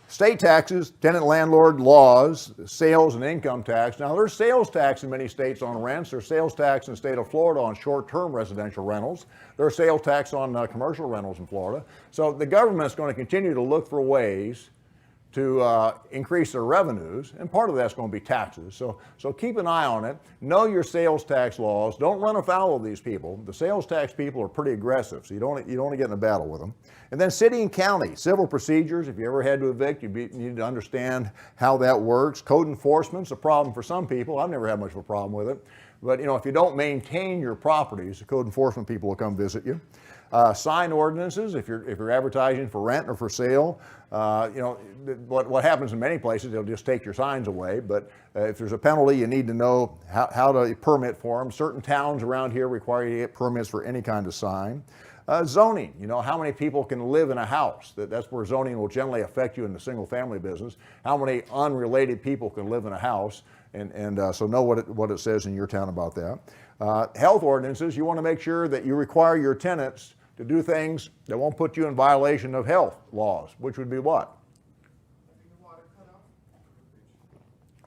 State taxes, tenant landlord laws, sales and income tax. Now there's sales tax in many states on rents. There's sales tax in the state of Florida on short-term residential rentals. There's sales tax on commercial rentals in Florida. So the government's going to continue to look for ways to increase their revenues, and part of that's going to be taxes. So keep an eye on it. Know your sales tax laws. Don't run afoul of these people. The sales tax people are pretty aggressive, so you don't want to get in a battle with them. And then city and county, civil procedures. If you ever had to evict, you need to understand how that works. Code enforcement's a problem for some people. I've never had much of a problem with it. But if you don't maintain your properties, the code enforcement people will come visit you. Sign ordinances, if you're advertising for rent or for sale, what happens in many places, they'll just take your signs away. But if there's a penalty, you need to know how to permit for them. Certain towns around here require you to get permits for any kind of sign. Zoning, how many people can live in a house? That's where zoning will generally affect you in the single family business. How many unrelated people can live in a house? So know what it says in your town about that. Health ordinances, you want to make sure that you require your tenants to do things that won't put you in violation of health laws, which would be what?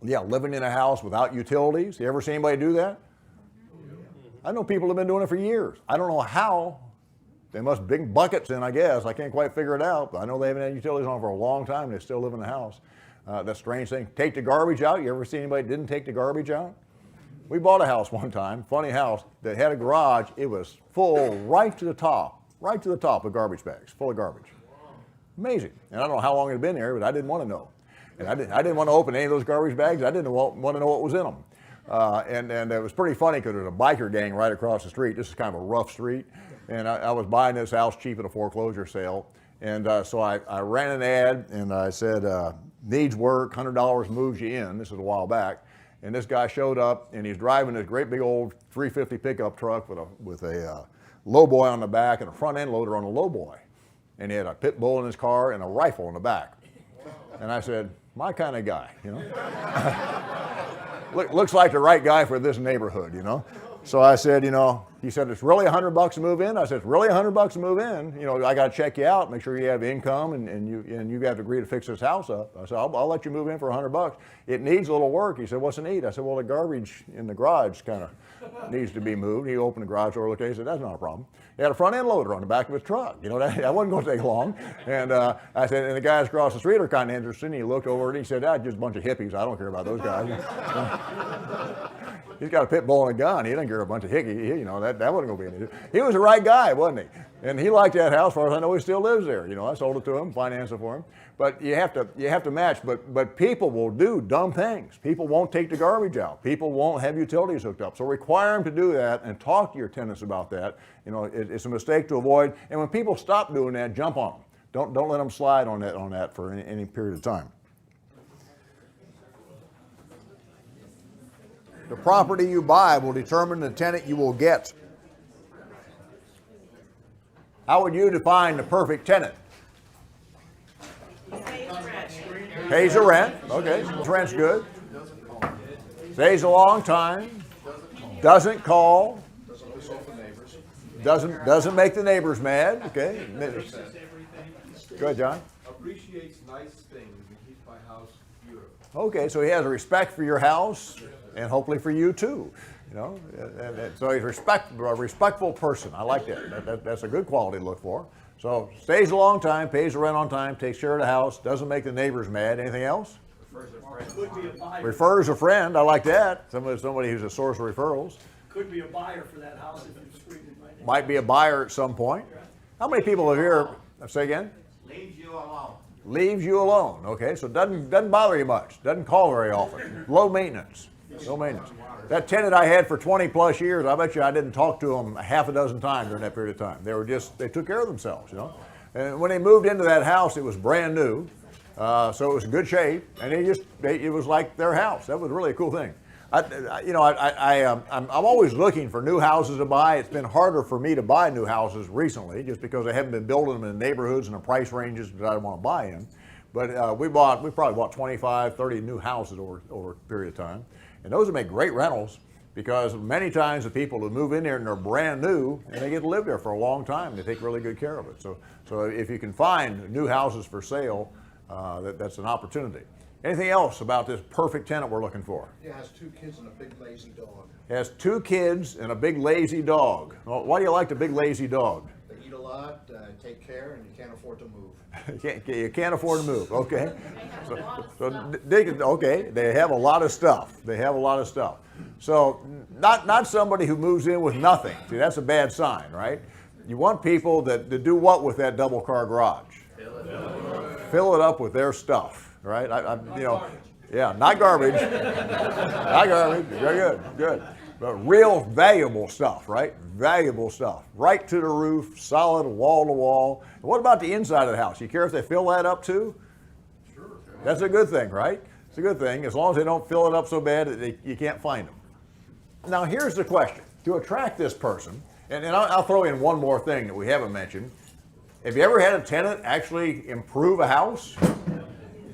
Yeah, living in a house without utilities. You ever see anybody do that? I know people have been doing it for years. I don't know how. They must bring buckets in, I guess. I can't quite figure it out, but I know they haven't had utilities on for a long time. They still live in the house. That's a strange thing. Take the garbage out. You ever see anybody that didn't take the garbage out? We bought a house one time, funny house, that had a garage. It was full right to the top of garbage bags, full of garbage. Amazing. And I don't know how long it had been there, but I didn't want to know. And I didn't want to open any of those garbage bags. I didn't want to know what was in them. And it was pretty funny because there was a biker gang right across the street. This is kind of a rough street. And I was buying this house cheap at a foreclosure sale. And so I ran an ad and I said, needs work, $100 moves you in. This is a while back. And this guy showed up and he's driving this great big old 350 pickup truck with a lowboy on the back and a front end loader on the lowboy. And he had a pit bull in his car and a rifle in the back. And I said, my kind of guy, Looks like the right guy for this neighborhood, So I said, he said, it's really $100 to move in. I said, it's really $100 to move in. I got to check you out, make sure you have income, and you have to agree to fix this house up. I said, I'll let you move in for $100. It needs a little work. He said, what's it need? I said, well, the garbage in the garage kind of needs to be moved. He opened the garage door, looked at it, he said, that's not a problem. He had a front end loader on the back of his truck. That wasn't going to take long. And I said, and the guys across the street are kind of interested. And he looked over and he said, just a bunch of hippies. I don't care about those guys. He's got a pit bull and a gun. He doesn't care a bunch of hickeys. That wasn't going to be anything. He was the right guy, wasn't he? And he liked that house. As far as I know, he still lives there. I sold it to him, financed it for him. But you have to match. But people will do dumb things. People won't take the garbage out. People won't have utilities hooked up. So require them to do that and talk to your tenants about that. It's a mistake to avoid. And when people stop doing that, jump on them. Don't let them slide on that for any period of time. The property you buy will determine the tenant you will get. How would you define the perfect tenant? Pays the rent. Okay, the rent's good. Stays a long time. Doesn't call. Doesn't make the neighbors mad. Okay. Go ahead, John. Appreciates nice things and keeps my house beautiful. Okay, so he has a respect for your house and hopefully for you too. And so he's a respectful person. I like that. That's a good quality to look for. So stays a long time, pays the rent on time, takes care of the house, doesn't make the neighbors mad. Anything else? Refers a friend. I like that. Somebody who's a source of referrals. Could be a buyer for that house if you screened it right now. Might be a buyer at some point. How many people have here? Say again. Leaves you alone. Leaves you alone. Okay, so doesn't bother you much. Doesn't call very often. Low maintenance. Low maintenance. That tenant I had for 20 plus years, I bet you I didn't talk to them half a dozen times during that period of time. They took care of themselves, And when they moved into that house, it was brand new, so it was in good shape, and it was like their house. That was really a cool thing. I'm always looking for new houses to buy. It's been harder for me to buy new houses recently, just because I haven't been building them in neighborhoods and the price ranges that I want to buy in. But we probably bought 25, 30 new houses over a period of time. And those would make great rentals because many times the people who move in there and they're brand new and they get to live there for a long time. They take really good care of it. So if you can find new houses for sale, That's an opportunity. Anything else about this perfect tenant we're looking for? It has 2 kids and a big lazy dog. It has 2 kids and a big lazy dog. Well, why do you like the big lazy dog? They eat a lot, take care, and you can't afford to move. You can't afford to move, okay? Okay, they have a lot of stuff. They have a lot of stuff. So not somebody who moves in with nothing. See, that's a bad sign, right? You want people that do what with that double car garage? Fill it up with their stuff, right? Yeah, not garbage. Not garbage. Very good, good. But real valuable stuff, right? Valuable stuff. Right to the roof, solid, wall to wall. And what about the inside of the house? You care if they fill that up too? Sure. That's a good thing, right? It's a good thing, as long as they don't fill it up so bad that you can't find them. Now here's the question. To attract this person, and I'll throw in one more thing that we haven't mentioned. Have you ever had a tenant actually improve a house?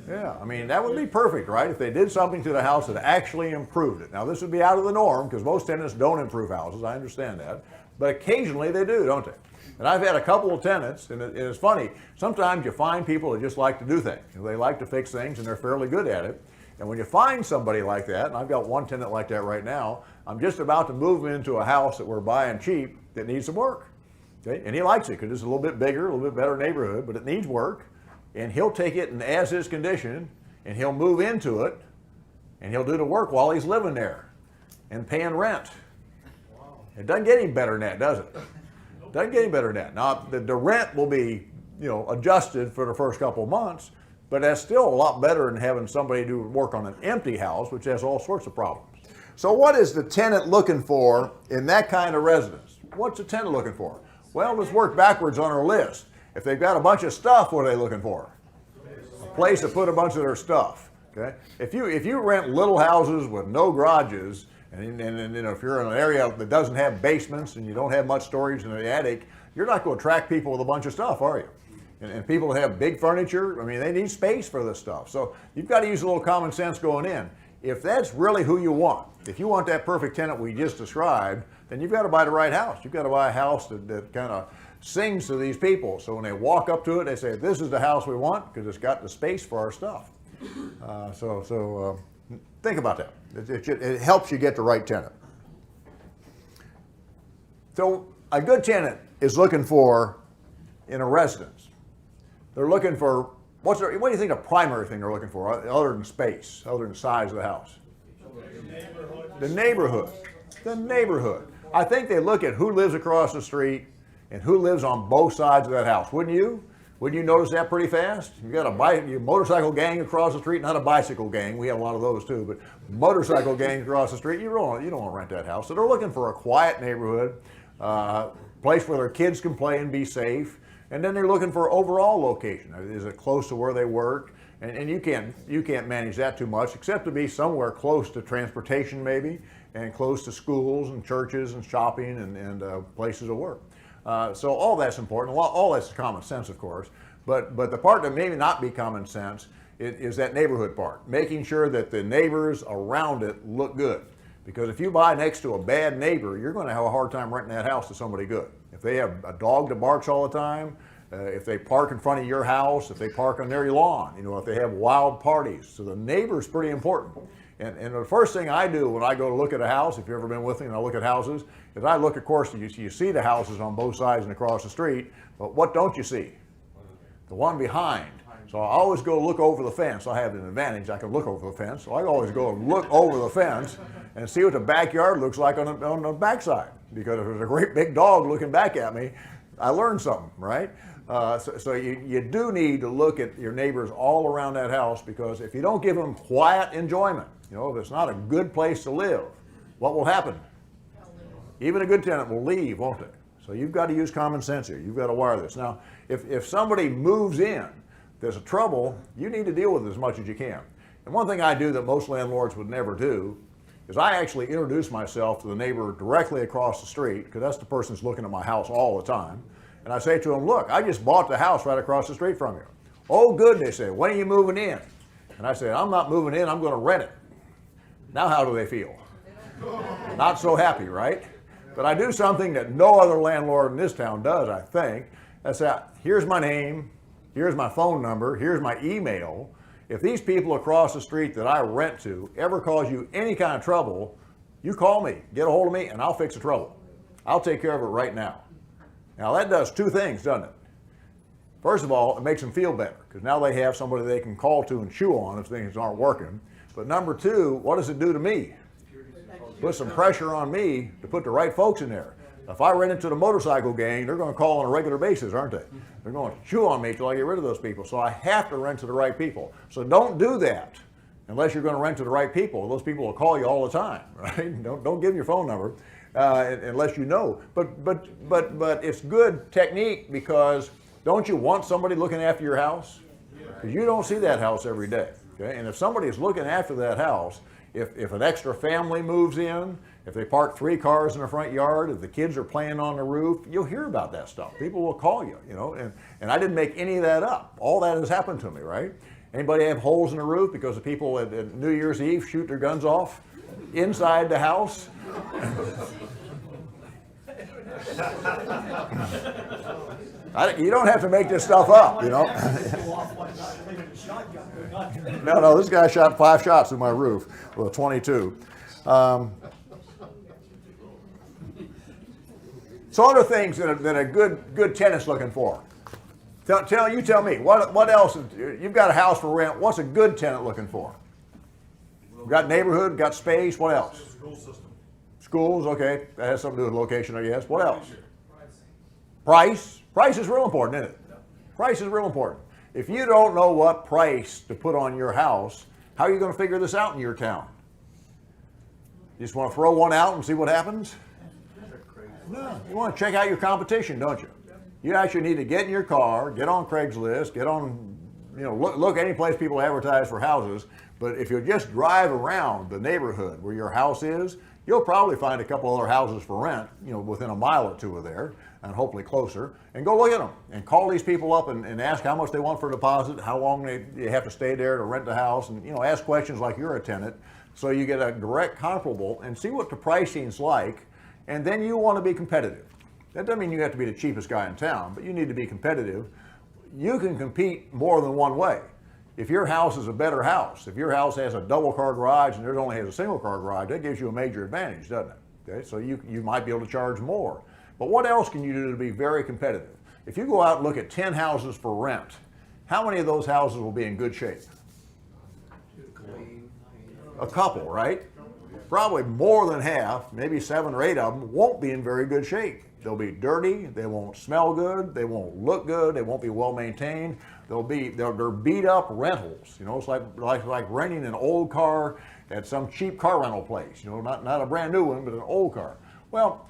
Yeah, I mean, that would be perfect, right? If they did something to the house that actually improved it. Now, this would be out of the norm because most tenants don't improve houses. I understand that. But occasionally they do, don't they? And I've had a couple of tenants, and it's funny. Sometimes you find people that just like to do things. They like to fix things, and they're fairly good at it. And when you find somebody like that, and I've got one tenant like that right now, I'm just about to move into a house that we're buying cheap that needs some work. Okay? And he likes it because it's a little bit bigger, a little bit better neighborhood, but it needs work. And he'll take it in as-is condition, and he'll move into it, and he'll do the work while he's living there and paying rent. Wow. It doesn't get any better than that, does it? Doesn't get any better than that. Now, the rent will be, adjusted for the first couple of months, but that's still a lot better than having somebody do work on an empty house, which has all sorts of problems. So what is the tenant looking for in that kind of residence? What's the tenant looking for? Well, let's work backwards on our list. If they've got a bunch of stuff, what are they looking for? A place to put a bunch of their stuff. Okay. If you rent little houses with no garages, and if you're in an area that doesn't have basements and you don't have much storage in the attic, you're not going to attract people with a bunch of stuff, are you? And people that have big furniture, I mean, they need space for this stuff. So you've got to use a little common sense going in. If that's really who you want, if you want that perfect tenant we just described, then you've got to buy the right house. You've got to buy a house that kind of sings to these people. So when they walk up to it, they say, this is the house we want because it's got the space for our stuff. Think about that. It helps you get the right tenant. So a good tenant is looking for, in a residence, they're looking for, what do you think the primary thing they're looking for, other than space, other than size of the house? The neighborhood. The neighborhood. I think they look at who lives across the street and who lives on both sides of that house. Wouldn't you? Wouldn't you notice that pretty fast? You got a motorcycle gang across the street, not a bicycle gang. We have a lot of those too, but motorcycle gang across the street. You don't want to rent that house. So they're looking for a quiet neighborhood, place where their kids can play and be safe. And then they're looking for overall location. Is it close to where they work? And you can't manage that too much, except to be somewhere close to transportation maybe, and close to schools and churches and shopping and places of work. So all that's important. All that's common sense, of course. But the part that may not be common sense is that neighborhood part, making sure that the neighbors around it look good. Because if you buy next to a bad neighbor, you're going to have a hard time renting that house to somebody good. If they have a dog that barks all the time, if they park in front of your house, if they park on their lawn, if they have wild parties. So the neighbor's pretty important. And the first thing I do when I go to look at a house, if you've ever been with me and I look at houses, is I look, of course, you see the houses on both sides and across the street, but what don't you see? The one behind. So I always go look over the fence. I have an advantage. I can look over the fence. So I always go and look over the fence and see what the backyard looks like on the backside. Because if there's a great big dog looking back at me, I learned something, right? So you do need to look at your neighbors all around that house, because if you don't give them quiet enjoyment, if it's not a good place to live, what will happen? Even a good tenant will leave, won't they? So you've got to use common sense here. You've got to wire this. Now, if somebody moves in, there's a trouble, you need to deal with it as much as you can. And one thing I do that most landlords would never do is I actually introduce myself to the neighbor directly across the street, because that's the person who's looking at my house all the time. And I say to them, look, I just bought the house right across the street from you. Oh, good, they say. When are you moving in? And I say, I'm not moving in, I'm going to rent it. Now how do they feel? Not so happy, right? But I do something that no other landlord in this town does, I think. I say, here's my name. here's my phone number, here's my email. If these people across the street that I rent to ever cause you any kind of trouble, you call me, get a hold of me, and I'll fix the trouble. I'll take care of it right now. Now that does two things, doesn't it? First of all, it makes them feel better because now they have somebody they can call to and chew on if things aren't working. But number two, what does it do to me? Put some pressure on me to put the right folks in there. If I rent into the motorcycle gang, they're going to call on a regular basis, aren't they? They're going to chew on me till I get rid of those people. So I have to rent to the right people. So don't do that unless you're going to rent to the right people. Those people will call you all the time, right? Don't give them your phone number unless you know. But it's good technique because don't you want somebody looking after your house? Because you don't see that house every day. Okay? And if somebody is looking after that house, if an extra family moves in, if they park 3 cars in the front yard, if the kids are playing on the roof, you'll hear about that stuff. People will call you, you know, and I didn't make any of that up. All that has happened to me, right? Anybody have holes in the roof because the people at New Year's Eve shoot their guns off inside the house? You don't have to make this stuff up, you know. No, this guy shot 5 shots in my roof with a 22. So other things that a good tenant's looking for. Tell me, what else? You've got a house for rent. What's a good tenant looking for? Got neighborhood, got space. What else? School system. Schools, okay. That has something to do with location, I guess. What else? Price. Price is real important, isn't it? Price is real important. If you don't know what price to put on your house, how are you going to figure this out in your town? You just want to throw one out and see what happens? No, you want to check out your competition, don't you? You actually need to get in your car, get on Craigslist, get on, you know, look any place people advertise for houses. But if you just drive around the neighborhood where your house is, you'll probably find a couple other houses for rent, you know, within a mile or two of there, and hopefully closer, and go look at them and call these people up and ask how much they want for a deposit, how long they have to stay there to rent the house, and, you know, ask questions like you're a tenant so you get a direct comparable and see what the pricing's like, and then you want to be competitive. That doesn't mean you have to be the cheapest guy in town, but you need to be competitive. You can compete more than one way. If your house is a better house, if your house has a double car garage and theirs only has a single car garage, that gives you a major advantage, doesn't it? Okay, so you might be able to charge more. But what else can you do to be very competitive? If you go out and look at 10 houses for rent, how many of those houses will be in good shape? A couple, right? Probably more than half, maybe 7 or 8 of them, won't be in very good shape. They'll be dirty, they won't smell good, they won't look good, they won't be well maintained. They're beat up rentals. You know, it's like renting an old car at some cheap car rental place. You know, not a brand new one, but an old car. Well,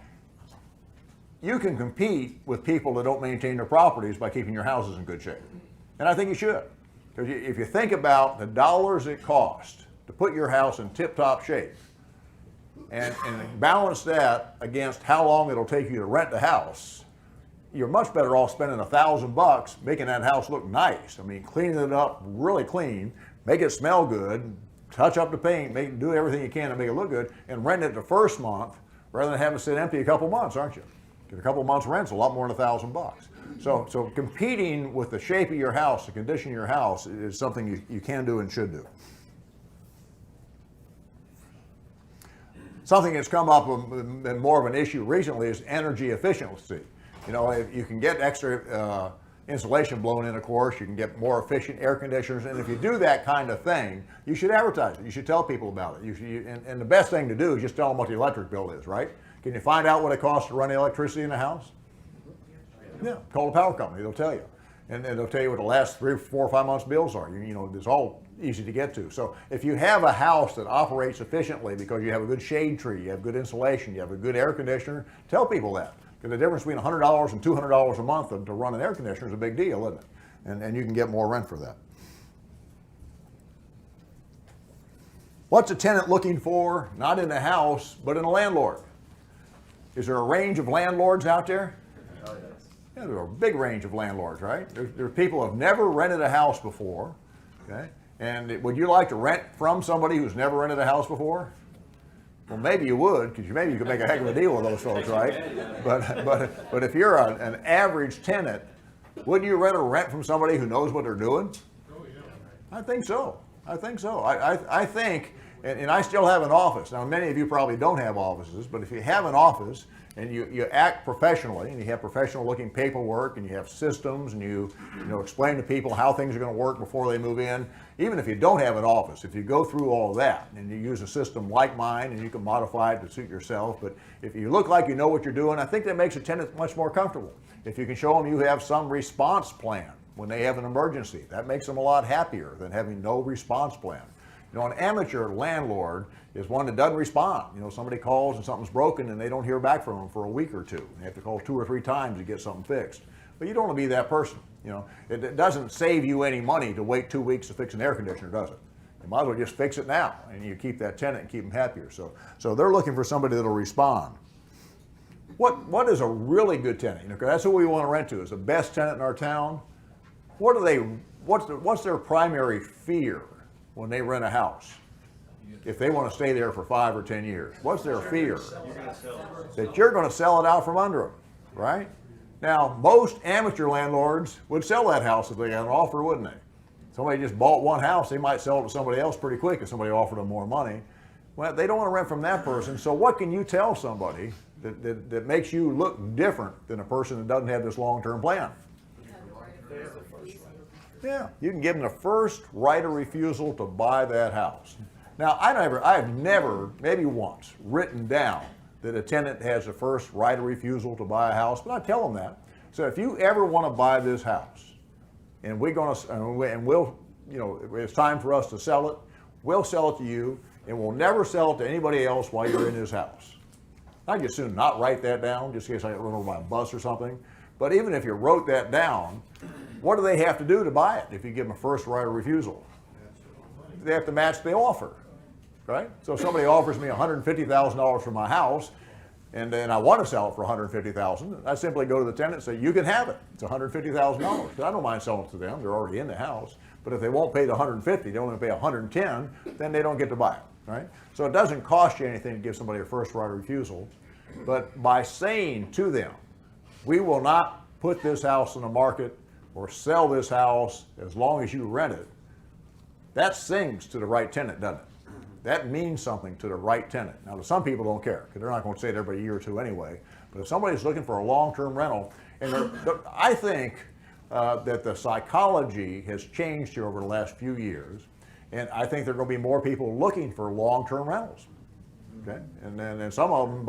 you can compete with people that don't maintain their properties by keeping your houses in good shape. And I think you should. Because if you think about the dollars it costs to put your house in tip-top shape, and balance that against how long it'll take you to rent the house, you're much better off spending $1,000 making that house look nice. I mean, cleaning it up really clean, make it smell good, touch up the paint, do everything you can to make it look good, and rent it the first month rather than having it sit empty a couple months, aren't you? Because a couple months rent's a lot more than $1,000. So competing with the shape of your house, the condition of your house, is something you can do and should do. Something that's come up and more of an issue recently is energy efficiency. You know, if you can get extra insulation blown in, of course, you can get more efficient air conditioners, and if you do that kind of thing, you should advertise it. You should tell people about it. And the best thing to do is just tell them what the electric bill is, right? Can you find out what it costs to run the electricity in the house? Yeah, call the power company, they'll tell you. And they'll tell you what the last 3, 4, or 5 months bills are. You know, it's all easy to get to. So if you have a house that operates efficiently because you have a good shade tree, you have good insulation, you have a good air conditioner, tell people that. Because the difference between $100 and $200 a month to run an air conditioner is a big deal, isn't it? And you can get more rent for that. What's a tenant looking for, not in a house, but in a landlord? Is there a range of landlords out there? Yeah, there's a big range of landlords, right? There's people who have never rented a house before, okay? And would you like to rent from somebody who's never rented a house before? Well, maybe you would, because maybe you could make a heck of a deal with those folks, right? But if you're an average tenant Wouldn't you rather rent from somebody who knows what they're doing? Oh, yeah. I think so. I think so. I think, and I still have an office. Now, many of you probably don't have offices, but if you have an office and you act professionally and you have professional looking paperwork and you have systems and you explain to people how things are going to work before they move in, even if you don't have an office, if you go through all of that and you use a system like mine and you can modify it to suit yourself, but if you look like you know what you're doing, I think that makes a tenant much more comfortable. If you can show them you have some response plan when they have an emergency, that makes them a lot happier than having no response plan. An amateur landlord is one that doesn't respond. Somebody calls and something's broken and they don't hear back from them for a week or two. They have to call 2 or 3 times to get something fixed. But you don't want to be that person. It doesn't save you any money to wait 2 weeks to fix an air conditioner, does it? You might as well just fix it now and you keep that tenant and keep them happier. So they're looking for somebody that'll respond. What is a really good tenant? Because that's who we want to rent to, is the best tenant in our town. What's their primary fear when they rent a house? If they want to stay there for 5 or 10 years, what's their fear? That you're going to sell it out from under them, right? Now, most amateur landlords would sell that house if they got an offer, wouldn't they? Somebody just bought one house, they might sell it to somebody else pretty quick if somebody offered them more money. Well, they don't want to rent from that person, so what can you tell somebody that makes you look different than a person that doesn't have this long-term plan? Yeah, you can give them the first right of refusal to buy that house. Now, I've never, maybe once, written down that a tenant has the first right of refusal to buy a house, but I tell them that. So if you ever want to buy this house, and it's time for us to sell it, we'll sell it to you, and we'll never sell it to anybody else while you're in this house. I'd just soon not write that down, just in case I get run over by a bus or something. But even if you wrote that down, what do they have to do to buy it if you give them a first right of refusal? They have to match the offer, right? So if somebody offers me $150,000 for my house, and then I want to sell it for $150,000, I simply go to the tenant and say, you can have it. It's $150,000. I don't mind selling it to them. They're already in the house. But if they won't pay the $150,000, they only pay $110,000, then they don't get to buy it, right? So it doesn't cost you anything to give somebody a first right of refusal. But by saying to them, we will not put this house on the market or sell this house as long as you rent it, that sings to the right tenant, doesn't it? That means something to the right tenant. Now, some people don't care because they're not going to stay there for a year or two anyway. But if somebody's looking for a long-term rental, and I think that the psychology has changed here over the last few years, and I think there are going to be more people looking for long-term rentals. Okay, and some of them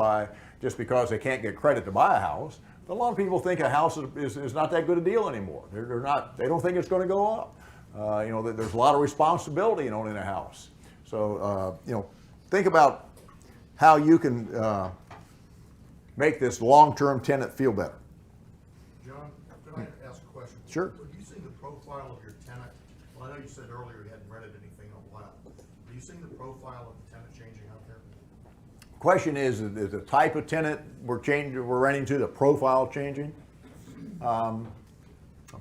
just because they can't get credit to buy a house. A lot of people think a house is not that good a deal anymore. They don't think it's going to go up. There's a lot of responsibility in owning a house. So, think about how you can make this long-term tenant feel better. John, can I ask a question? Sure. Do you see the profile of your tenant? Well, I know you said earlier you hadn't rented anything in a while. Do you see the profile of the tenant changing out there? Question is the type of tenant we're renting to, the profile changing? I'm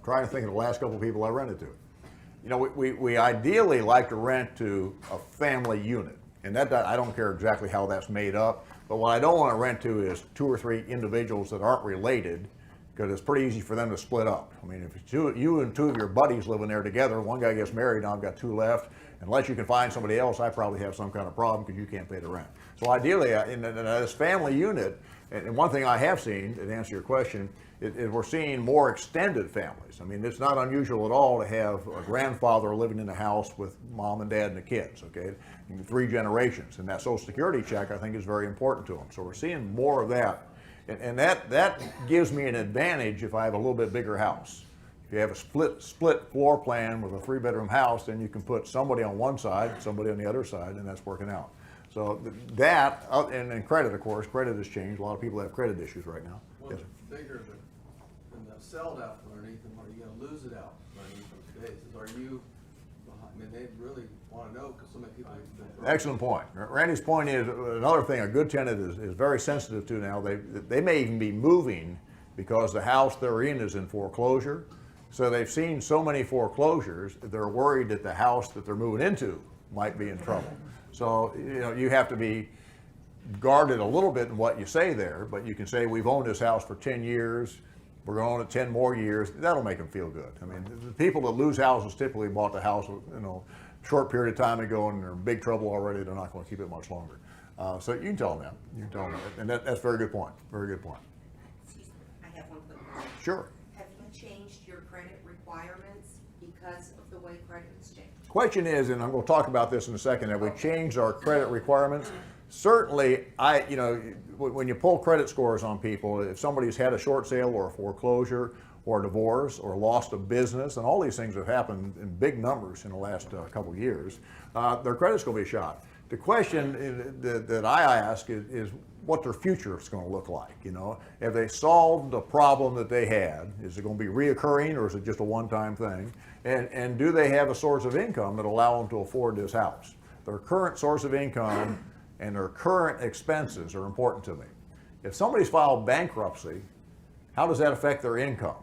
trying to think of the last couple of people I rented to. We ideally like to rent to a family unit, and that I don't care exactly how that's made up, but what I don't want to rent to is 2 or 3 individuals that aren't related, because it's pretty easy for them to split up. I mean, if you and 2 of your buddies living there together, one guy gets married, now I've got 2 left. Unless you can find somebody else, I probably have some kind of problem because you can't pay the rent. So ideally, in this family unit, and one thing I have seen, to answer your question, is we're seeing more extended families. I mean, it's not unusual at all to have a grandfather living in the house with mom and dad and the kids, okay? 3 generations. And that Social Security check, I think, is very important to them. So we're seeing more of that. And that gives me an advantage if I have a little bit bigger house. If you have a split floor plan with a 3-bedroom house, then you can put somebody on one side, somebody on the other side, and that's working out. So that, and credit, of course, credit has changed. A lot of people have credit issues right now. Well, Yes, it's bigger than the sold out from underneath them, are you gonna lose it out from underneath them today? Are you behind, I mean, they really wanna know, because so many people have been. excellent point. Randy's point is, another thing a good tenant is very sensitive to now, they may even be moving because the house they're in is in foreclosure. So they've seen so many foreclosures, they're worried that the house that they're moving into might be in trouble. So, you have to be guarded a little bit in what you say there, but you can say, we've owned this house for 10 years. we're going to own it 10 more years. That'll make them feel good. I mean, the people that lose houses typically bought the house, short period of time ago, and they're in big trouble already. They're not going to keep it much longer. So you can tell them that. You can tell them that. And that's a very good point. Very good point. Excuse me, I have one quick question. Sure. Have you changed your credit requirements because of the way credit has changed? Question is, and I'm going to talk about this in a second, have we changed our credit requirements? Certainly, when you pull credit scores on people, if somebody's had a short sale or a foreclosure or a divorce or lost a business, and all these things have happened in big numbers in the last couple of years, their credit's going to be shot. The question that I ask is what their future is going to look like. Have they solved the problem that they had? Is it going to be reoccurring, or is it just a one-time thing? And do they have a source of income that allow them to afford this house? Their current source of income and their current expenses are important to me. If somebody's filed bankruptcy, how does that affect their income?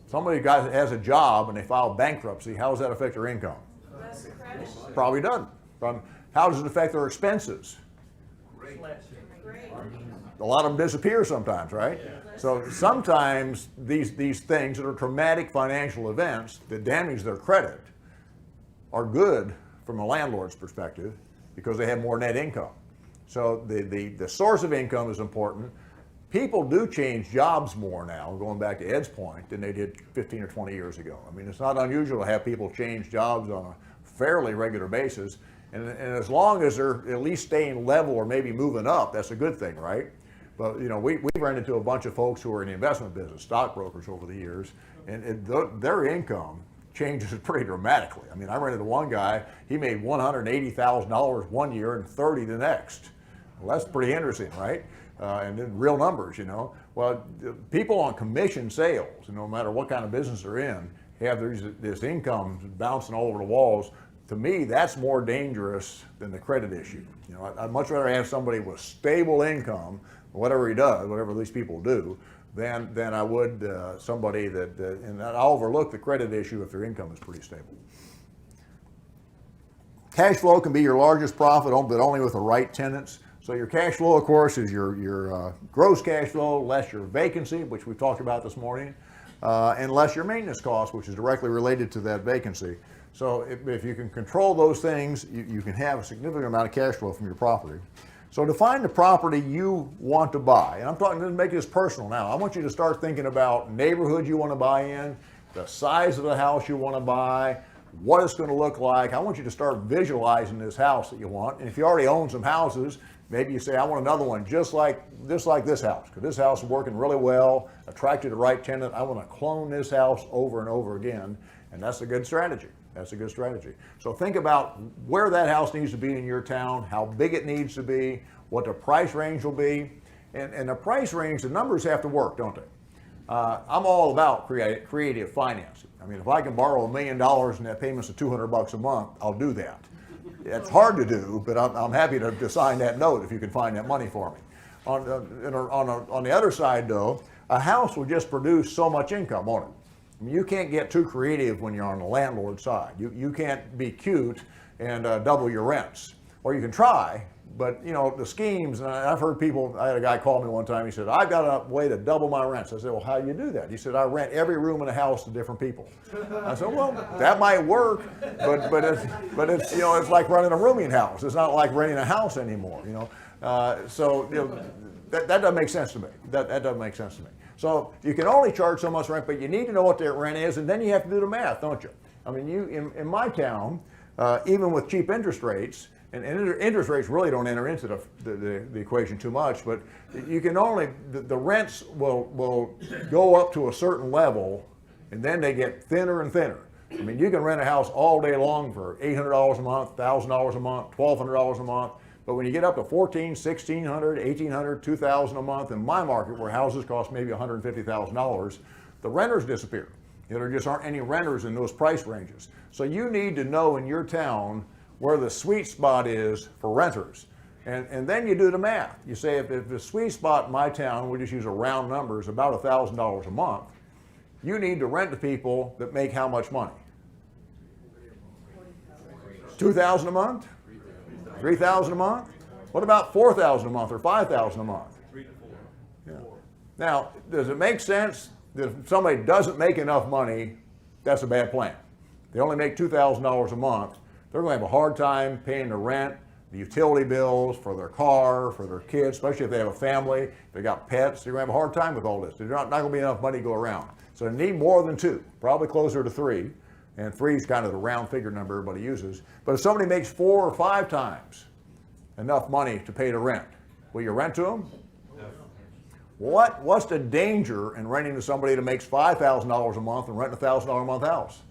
Somebody has a job and they file bankruptcy, how does that affect their income? Probably doesn't. How does it affect their expenses? A lot of them disappear sometimes, right? So sometimes these things that are traumatic financial events that damage their credit are good from a landlord's perspective because they have more net income. So the source of income is important. People do change jobs more now, going back to Ed's point, than they did 15 or 20 years ago. I mean, it's not unusual to have people change jobs on a fairly regular basis. And as long as they're at least staying level or maybe moving up, that's a good thing, right? But we've run into a bunch of folks who are in the investment business, stockbrokers over the years, and their income changes pretty dramatically. I mean, I ran into one guy, he made $180,000 one year and 30 the next. Well, that's pretty interesting, right? And then real numbers, Well, people on commission sales, no matter what kind of business they're in, have this income bouncing all over the walls. To me, that's more dangerous than the credit issue. I'd much rather have somebody with stable income, whatever he does, whatever these people do, than I would somebody and I'll overlook the credit issue if their income is pretty stable. Cash flow can be your largest profit, but only with the right tenants. So your cash flow, of course, is your gross cash flow less your vacancy, which we've talked about this morning, and less your maintenance cost, which is directly related to that vacancy. So if you can control those things, you can have a significant amount of cash flow from your property. So define the property you want to buy. And I'm talking, let's make this personal now. I want you to start thinking about neighborhood you want to buy in, the size of the house you want to buy, what it's going to look like. I want you to start visualizing this house that you want. And if you already own some houses, maybe you say, I want another one just like this house, because this house is working really well, attracted the right tenant. I want to clone this house over and over again. And that's a good strategy. That's a good strategy. So think about where that house needs to be in your town, how big it needs to be, what the price range will be. And the price range, the numbers have to work, don't they? I'm all about creative financing. I mean, if I can borrow $1 million and that payment's $200 a month, I'll do that. It's hard to do, but I'm happy to sign that note if you can find that money for me. On the other side, though, a house will just produce so much income, won't it? I mean, you can't get too creative when you're on the landlord side. You can't be cute and double your rents. Or you can try, but the schemes, and I've heard people, I had a guy call me one time, he said, I've got a way to double my rents. I said, well, how do you do that? He said, I rent every room in the house to different people. I said, well, that might work, but it's it's like running a rooming house. It's not like renting a house anymore, So that doesn't make sense to me. That doesn't make sense to me. So you can only charge so much rent, but you need to know what that rent is, and then you have to do the math, don't you? I mean, in my town, even with cheap interest rates, and interest rates really don't enter into the equation too much, but you can only, the rents will go up to a certain level, and then they get thinner and thinner. I mean, you can rent a house all day long for $800 a month, $1,000 a month, $1,200 a month. But when you get up to $1,400, $1,600, $1,800, $2,000 a month in my market, where houses cost maybe $150,000, the renters disappear. There just aren't any renters in those price ranges. So you need to know in your town where the sweet spot is for renters. And then you do the math. You say if the sweet spot in my town, we'll just use a round number, is about $1,000 a month, you need to rent to people that make how much money? $2,000 a month? $3,000 a month? What about $4,000 a month or $5,000 a month? 3 to 4. Yeah. Now, does it make sense that if somebody doesn't make enough money, that's a bad plan? They only make $2,000 a month. They're going to have a hard time paying the rent, the utility bills for their car, for their kids, especially if they have a family, if they got pets. They're going to have a hard time with all this. There's not going to be enough money to go around. So they need more than 2, probably closer to 3. And 3 is kind of the round figure number everybody uses. But if somebody makes 4 or 5 times enough money to pay the rent, will you rent to them? What's the danger in renting to somebody that makes $5,000 a month and renting a $1,000 a month house?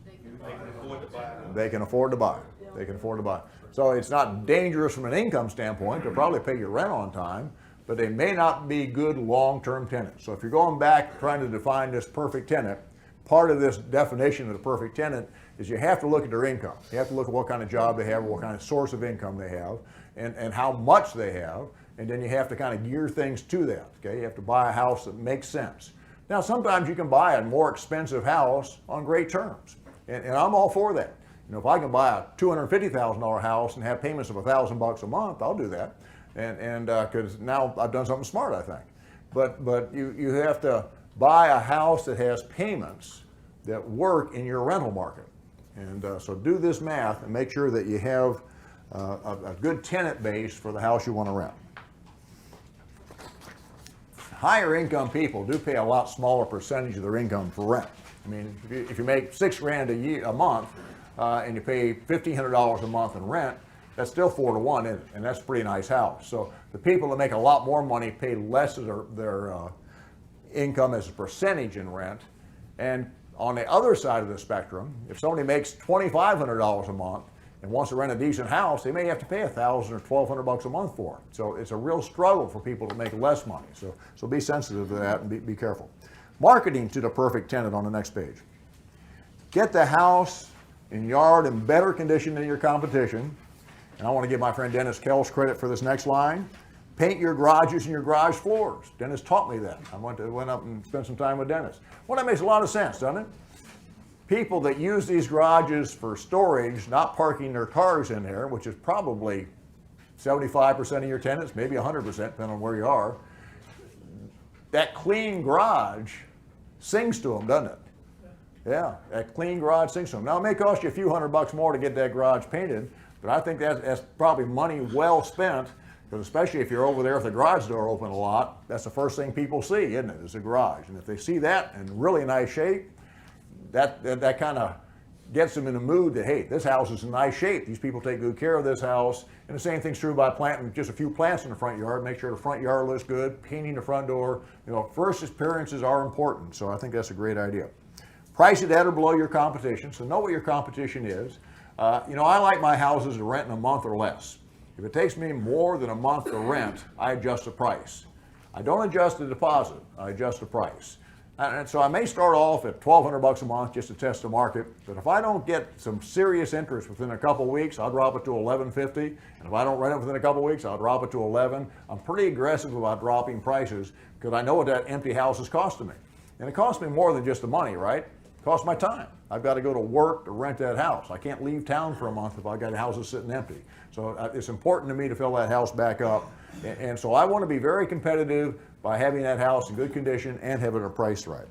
They can afford to buy. They can afford to buy. So it's not dangerous from an income standpoint. They'll probably pay your rent on time, but they may not be good long-term tenants. So if you're going back trying to define this perfect tenant, part of this definition of the perfect tenant is you have to look at their income. You have to look at what kind of job they have, what kind of source of income they have, and how much they have, and then you have to kind of gear things to that. Okay, you have to buy a house that makes sense. Now, sometimes you can buy a more expensive house on great terms, and I'm all for that. You know, if I can buy a $250,000 house and have payments of $1,000 a month, I'll do that, and because now I've done something smart, I think. But you have to buy a house that has payments that work in your rental market, and so do this math and make sure that you have a good tenant base for the house you want to rent. Higher income people do pay a lot smaller percentage of their income for rent. I mean, if you make $6,000 a month and you pay $1,500 a month in rent, that's still 4 to 1, isn't it? And that's a pretty nice house. So the people that make a lot more money pay less of their income as a percentage in rent. And on the other side of the spectrum, if somebody makes $2,500 a month and wants to rent a decent house, they may have to pay $1,000 or $1,200 a month for it. So it's a real struggle for people to make less money. So be sensitive to that and be careful. Marketing to the perfect tenant on the next page. Get the house and yard in better condition than your competition. And I want to give my friend Dennis Kells credit for this next line. Paint your garages and your garage floors. Dennis taught me that. I went up and spent some time with Dennis. Well, that makes a lot of sense, doesn't it? People that use these garages for storage, not parking their cars in there, which is probably 75% of your tenants, maybe 100%, depending on where you are, that clean garage sings to them, doesn't it? Yeah, that clean garage sings to them. Now, it may cost you a few $100 more to get that garage painted, but I think that's probably money well spent, because especially if you're over there with the garage door open a lot, that's the first thing people see, isn't it, is the garage. And if they see that in really nice shape, that kind of gets them in the mood that, hey, this house is in nice shape. These people take good care of this house. And the same thing's true by planting just a few plants in the front yard. Make sure the front yard looks good, painting the front door. You know, first appearances are important. So I think that's a great idea. Price it at or below your competition. So know what your competition is. You know, I like my houses to rent in a month or less. If it takes me more than a month to rent, I adjust the price. I don't adjust the deposit. I adjust the price. And so I may start off at $1,200 a month just to test the market, but if I don't get some serious interest within a couple weeks, I'll drop it to $1,150. And if I don't rent it within a couple weeks, I'll drop it to $1,100. I'm pretty aggressive about dropping prices because I know what that empty house is costing me. And it costs me more than just the money, right? It costs my time. I've got to go to work to rent that house. I can't leave town for a month if I've got houses sitting empty. So it's important to me to fill that house back up. And so I want to be very competitive by having that house in good condition and having it priced right.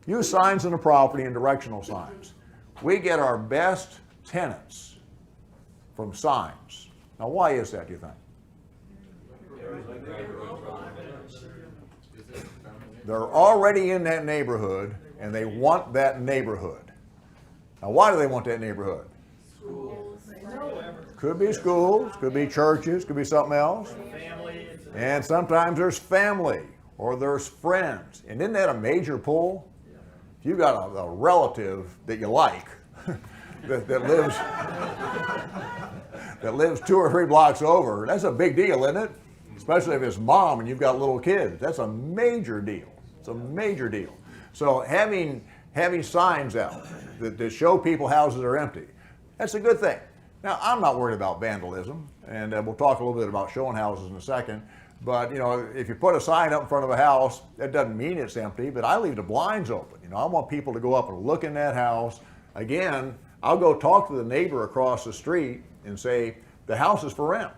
Use signs on the property and directional signs. We get our best tenants from signs. Now, why is that, do you think? They're already in that neighborhood and they want that neighborhood. Now, why do they want that neighborhood? Could be schools, could be churches, could be something else. And sometimes there's family or there's friends. And isn't that a major pull? If you've got a relative that you like that lives 2 or 3 blocks over, that's a big deal, isn't it? Especially if it's mom and you've got little kids. That's a major deal. It's a major deal. So having signs out that show people houses are empty, that's a good thing. Now, I'm not worried about vandalism, and we'll talk a little bit about showing houses in a second. But, you know, if you put a sign up in front of a house, that doesn't mean it's empty, but I leave the blinds open. You know, I want people to go up and look in that house. Again, I'll go talk to the neighbor across the street and say, the house is for rent.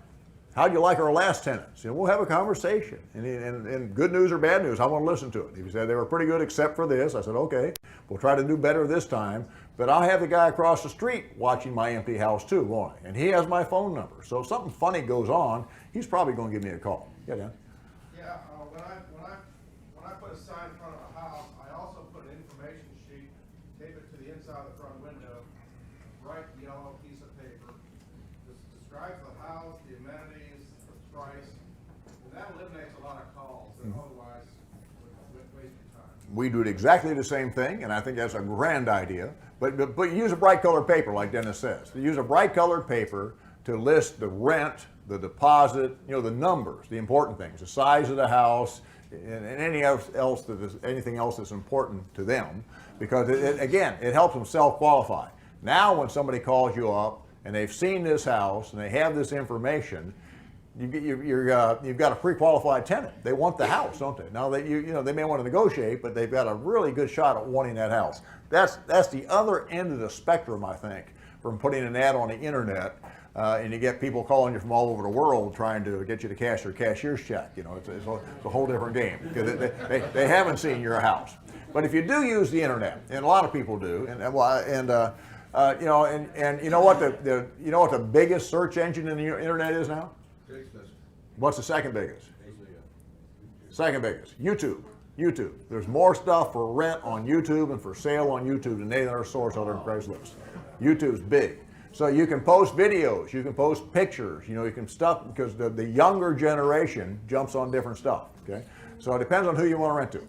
how'd you like our last tenants? We'll have a conversation. And good news or bad news, I want to listen to it. If he said they were pretty good except for this, I said, okay, we'll try to do better this time. But I'll have the guy across the street watching my empty house too, won't I? And he has my phone number. So if something funny goes on, he's probably going to give me a call. Yeah, Dan? Yeah, when I put a sign in front of a house, I also put an information sheet, tape it to the inside of the front window, bright yellow piece of paper. This describes the house, the amenities, the price, and that eliminates a lot of calls that otherwise would waste your time. We do it exactly the same thing, and I think that's a grand idea. But use a bright colored paper, like Dennis says. Use a bright colored paper to list the rent, the deposit, the numbers, the important things, the size of the house, and anything else that's important to them, because it helps them self-qualify. Now, when somebody calls you up and they've seen this house and they have this information, you've got a pre-qualified tenant. They want the house, don't they? Now they may want to negotiate, but they've got a really good shot at wanting that house. That's the other end of the spectrum, I think, from putting an ad on the internet, and you get people calling you from all over the world trying to get you to cash their cashier's check. It's a whole different game because they haven't seen your house. But if you do use the internet, and a lot of people do, and you know what the biggest search engine in the internet is now? What's the second biggest? Second biggest, YouTube. YouTube. There's more stuff for rent on YouTube and for sale on YouTube than any other source other than Craigslist. YouTube's big. So you can post videos, you can post pictures, you can stuff, because the younger generation jumps on different stuff, okay? So it depends on who you want to rent to.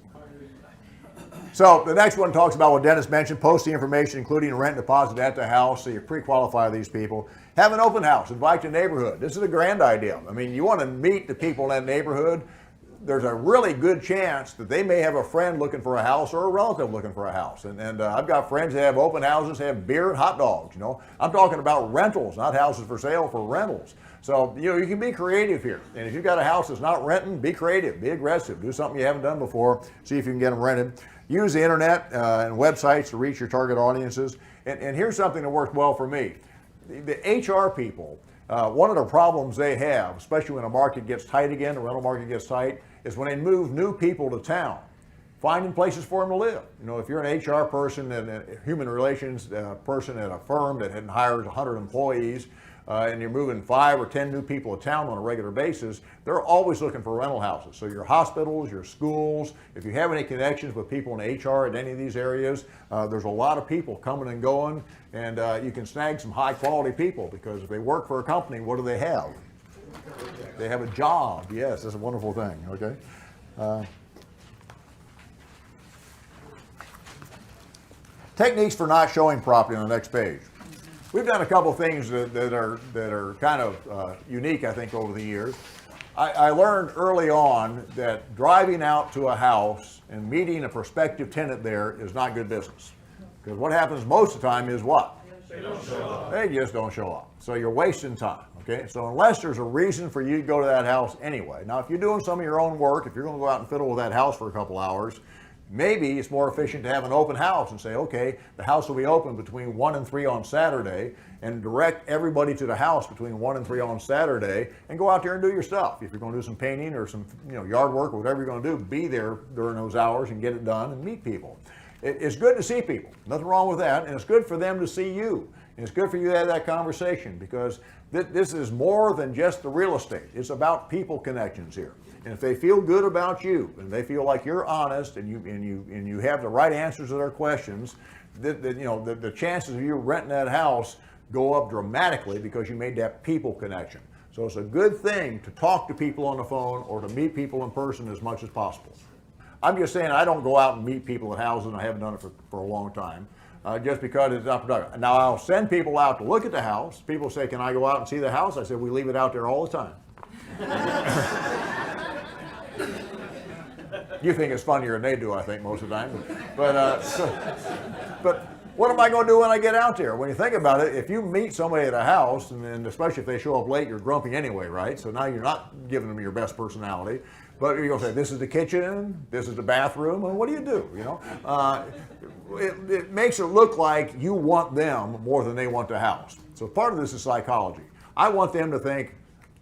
So the next one talks about what Dennis mentioned, post the information including rent deposit at the house, so you pre-qualify these people. Have an open house, invite the neighborhood. This is a grand idea. I mean, you want to meet the people in that neighborhood. There's a really good chance that they may have a friend looking for a house or a relative looking for a house. And I've got friends that have open houses, have beer and hot dogs, I'm talking about rentals, not houses for sale, for rentals. So, you can be creative here. And if you've got a house that's not renting, be creative, be aggressive, do something you haven't done before, see if you can get them rented. Use the internet and websites to reach your target audiences. And here's something that works well for me. The HR people, one of the problems they have, especially when the market gets tight again, the rental market gets tight, is when they move new people to town, finding places for them to live. If you're an HR person and a human relations person at a firm that hires 100 employees, and you're moving 5 or 10 new people to town on a regular basis, they're always looking for rental houses. So your hospitals, your schools, if you have any connections with people in HR in any of these areas, there's a lot of people coming and going, and you can snag some high quality people, because if they work for a company, what do they have? They have a job. Yes, that's a wonderful thing, okay? Techniques for not showing property on the next page. We've done a couple things that are kind of unique, I think, over the years. I learned early on that driving out to a house and meeting a prospective tenant there is not good business. Because what happens most of the time is what? They don't show up. They just don't show up. So you're wasting time, okay? So unless there's a reason for you to go to that house anyway. Now, if you're doing some of your own work, if you're going to go out and fiddle with that house for a couple hours, maybe it's more efficient to have an open house and say, okay, the house will be open between 1 and 3 on Saturday, and direct everybody to the house between 1 and 3 on Saturday, and go out there and do your stuff. If you're going to do some painting or some yard work or whatever you're going to do, be there during those hours and get it done and meet people. It's good to see people. Nothing wrong with that. And it's good for them to see you. And it's good for you to have that conversation, because this is more than just the real estate. It's about people connections here. And if they feel good about you, and they feel like you're honest, and you have the right answers to their questions, the chances of you renting that house go up dramatically, because you made that people connection. So it's a good thing to talk to people on the phone or to meet people in person as much as possible. I'm just saying, I don't go out and meet people at houses, and I haven't done it for a long time, just because it's not productive. Now, I'll send people out to look at the house. People say, can I go out and see the house? I said, we leave it out there all the time. You think it's funnier than they do, I think, most of the time. But what am I going to do when I get out there? When you think about it, if you meet somebody at a house, and especially if they show up late, you're grumpy anyway, right? So now you're not giving them your best personality. But you're going to say, this is the kitchen, this is the bathroom, and what do you do? It makes it look like you want them more than they want the house. So part of this is psychology. I want them to think,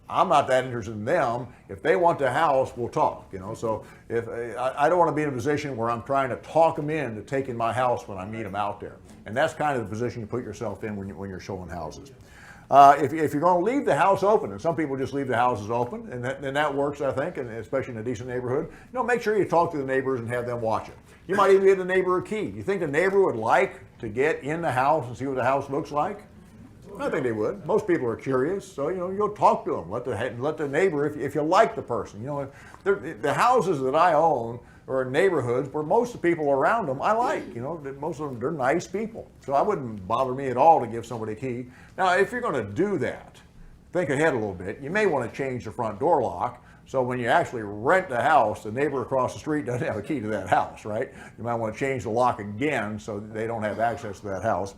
I'm not that interested in them. If they want the house, we'll talk, you know. So if I don't want to be in a position where I'm trying to talk them into taking my house when I meet them out there. And that's kind of the position you put yourself in when you're showing houses. If you're going to leave the house open, and some people just leave the houses open, and that works, I think, and especially in a decent neighborhood, you know, make sure you talk to the neighbors and have them watch it. You might even give the neighbor a key. You think the neighbor would like to get in the house and see what the house looks like? I think they would. Most people are curious, so you know, you'll talk to them. Let the neighbor, if you like the person. You know, the houses that I own are in neighborhoods where most of the people around them I like. You know, most of them, they're nice people, so I wouldn't bother me at all to give somebody a key. Now, if you're going to do that, think ahead a little bit. You may want to change the front door lock. So when you actually rent the house, the neighbor across the street doesn't have a key to that house, right? You might want to change the lock again so that they don't have access to that house.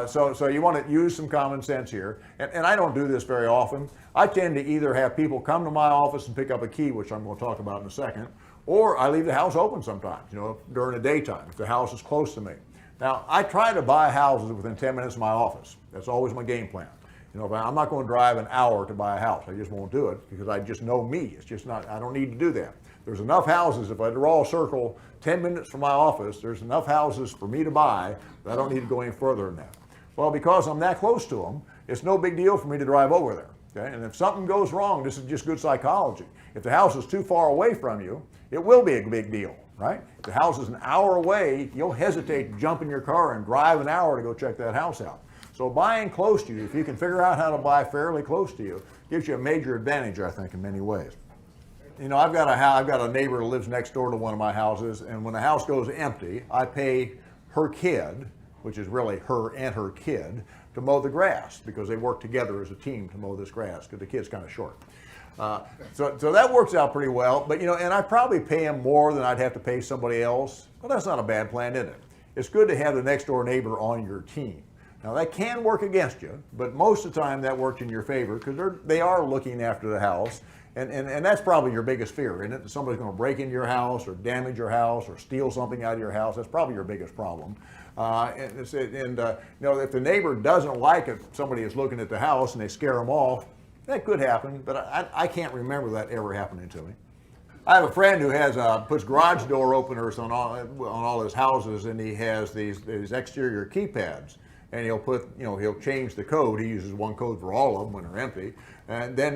So you want to use some common sense here. And I don't do this very often. I tend to either have people come to my office and pick up a key, which I'm going to talk about in a second, or I leave the house open sometimes, you know, during the daytime, if the house is close to me. Now, I try to buy houses within 10 minutes of my office. That's always my game plan. You know, I'm not going to drive an hour to buy a house. I just won't do it because I just know me. It's just not, I don't need to do that. There's enough houses, if I draw a circle 10 minutes from my office, there's enough houses for me to buy that I don't need to go any further than that. Well, because I'm that close to them, it's no big deal for me to drive over there. Okay? And if something goes wrong, this is just good psychology. If the house is too far away from you, it will be a big deal, right? If the house is an hour away, you'll hesitate to jump in your car and drive an hour to go check that house out. So buying close to you, if you can figure out how to buy fairly close to you, gives you a major advantage, I think, in many ways. You know, I've got a neighbor who lives next door to one of my houses, and when the house goes empty, I pay her kid, which is really her and her kid, to mow the grass because they work together as a team to mow this grass because the kid's kind of short. So that works out pretty well, but you know, and I probably pay him more than I'd have to pay somebody else, but that's not a bad plan, is it? It's good to have the next door neighbor on your team. Now that can work against you, but most of the time that works in your favor because they are looking after the house, and that's probably your biggest fear, isn't it? That somebody's going to break into your house or damage your house or steal something out of your house. That's probably your biggest problem. You know, if the neighbor doesn't like it, somebody is looking at the house and they scare them off, that could happen, but I can't remember that ever happening to me. I have a friend who has puts garage door openers on all his houses, and he has these exterior keypads. And he'll change the code. He uses one code for all of them when they're empty. And then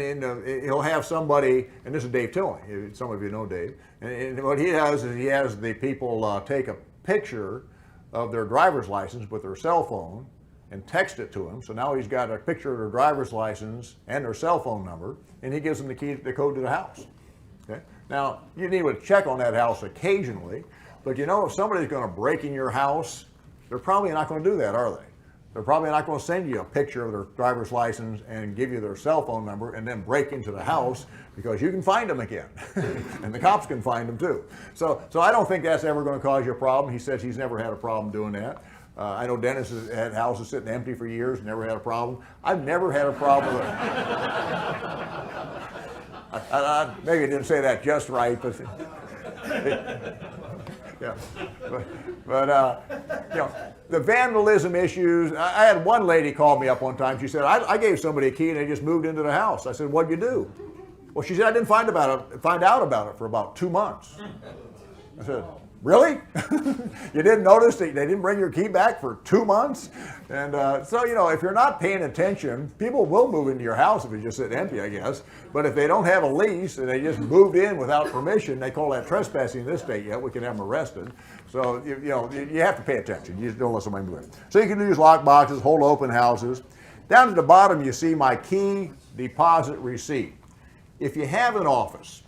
he'll have somebody, and this is Dave Tilley, some of you know Dave, and what he does is he has the people take a picture of their driver's license with their cell phone and text it to him. So now he's got a picture of their driver's license and their cell phone number, and he gives them the code to the house. Okay? Now, you need to check on that house occasionally, but you know, if somebody's going to break in your house, they're probably not going to do that, are they? They're probably not going to send you a picture of their driver's license and give you their cell phone number and then break into the house because you can find them again. And the cops can find them too. So I don't think that's ever going to cause you a problem. He says he's never had a problem doing that. I know Dennis has had houses sitting empty for years, never had a problem. I've never had a problem with it. Maybe I didn't say that just right, but yeah. But you know, the vandalism issues, I had one lady call me up one time. She said, I gave somebody a key and they just moved into the house. I said, what'd you do? Well, she said, I didn't find out about it for about 2 months. I said, really? You didn't notice that they didn't bring your key back for 2 months? And so, you know, if you're not paying attention, people will move into your house if you just sit empty, I guess. But if they don't have a lease and they just moved in without permission, they call that trespassing in this state yet. We can have them arrested. So, you know, you have to pay attention. You just don't let somebody move in. So you can use lock boxes, hold open houses. Down at the bottom, you see my key deposit receipt. If you have an office,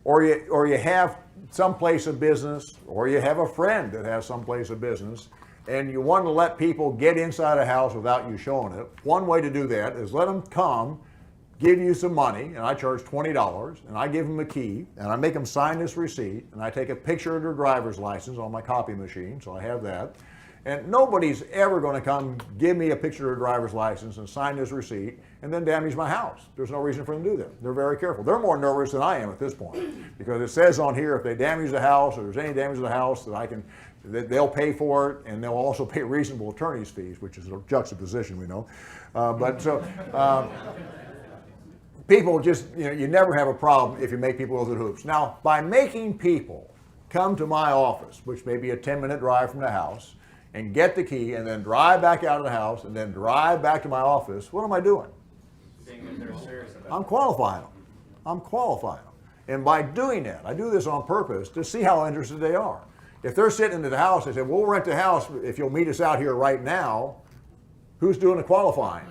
or you have some place of business, or you have a friend that has some place of business, and you want to let people get inside a house without you showing it, one way to do that is let them come, give you some money, and I charge $20, and I give them a key, and I make them sign this receipt, and I take a picture of their driver's license on my copy machine, so I have that. And nobody's ever going to come give me a picture of their driver's license and sign this receipt and then damage my house. There's no reason for them to do that. They're very careful. They're more nervous than I am at this point because it says on here if they damage the house or there's any damage to the house that they'll pay for it, and they'll also pay reasonable attorney's fees, which is a juxtaposition, we know. people just, you never have a problem if you make people go through the hoops. Now, by making people come to my office, which may be a 10-minute drive from the house, and get the key and then drive back out of the house and then drive back to my office, what am I doing? Seeing if they're serious about it. I'm qualifying them. I'm qualifying them. And by doing that, I do this on purpose to see how interested they are. If they're sitting in the house, they say, we'll rent the house if you'll meet us out here right now. Who's doing the qualifying?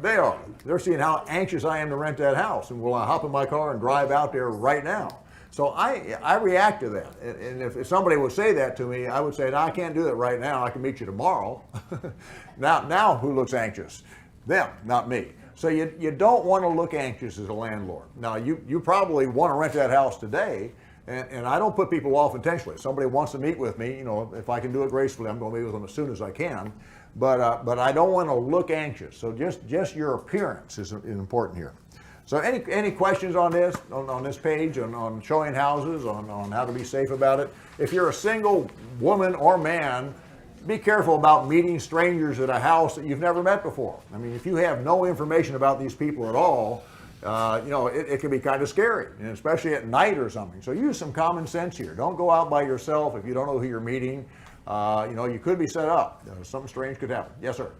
They are. They're seeing how anxious I am to rent that house, and will I hop in my car and drive out there right now? So I react to that. And if somebody would say that to me, I would say, no, I can't do that right now. I can meet you tomorrow. Now who looks anxious? Them, not me. So you don't want to look anxious as a landlord. Now, you probably want to rent that house today, and I don't put people off intentionally. If somebody wants to meet with me, if I can do it gracefully, I'm going to meet with them as soon as I can. But I don't want to look anxious. So just your appearance is important here. So any questions on this, on this page, on showing houses, on how to be safe about it? If you're a single woman or man, be careful about meeting strangers at a house that you've never met before. I mean, if you have no information about these people at all, it can be kind of scary, and especially at night or something. So use some common sense here. Don't go out by yourself if you don't know who you're meeting. You could be set up. Something strange could happen. Yes, sir.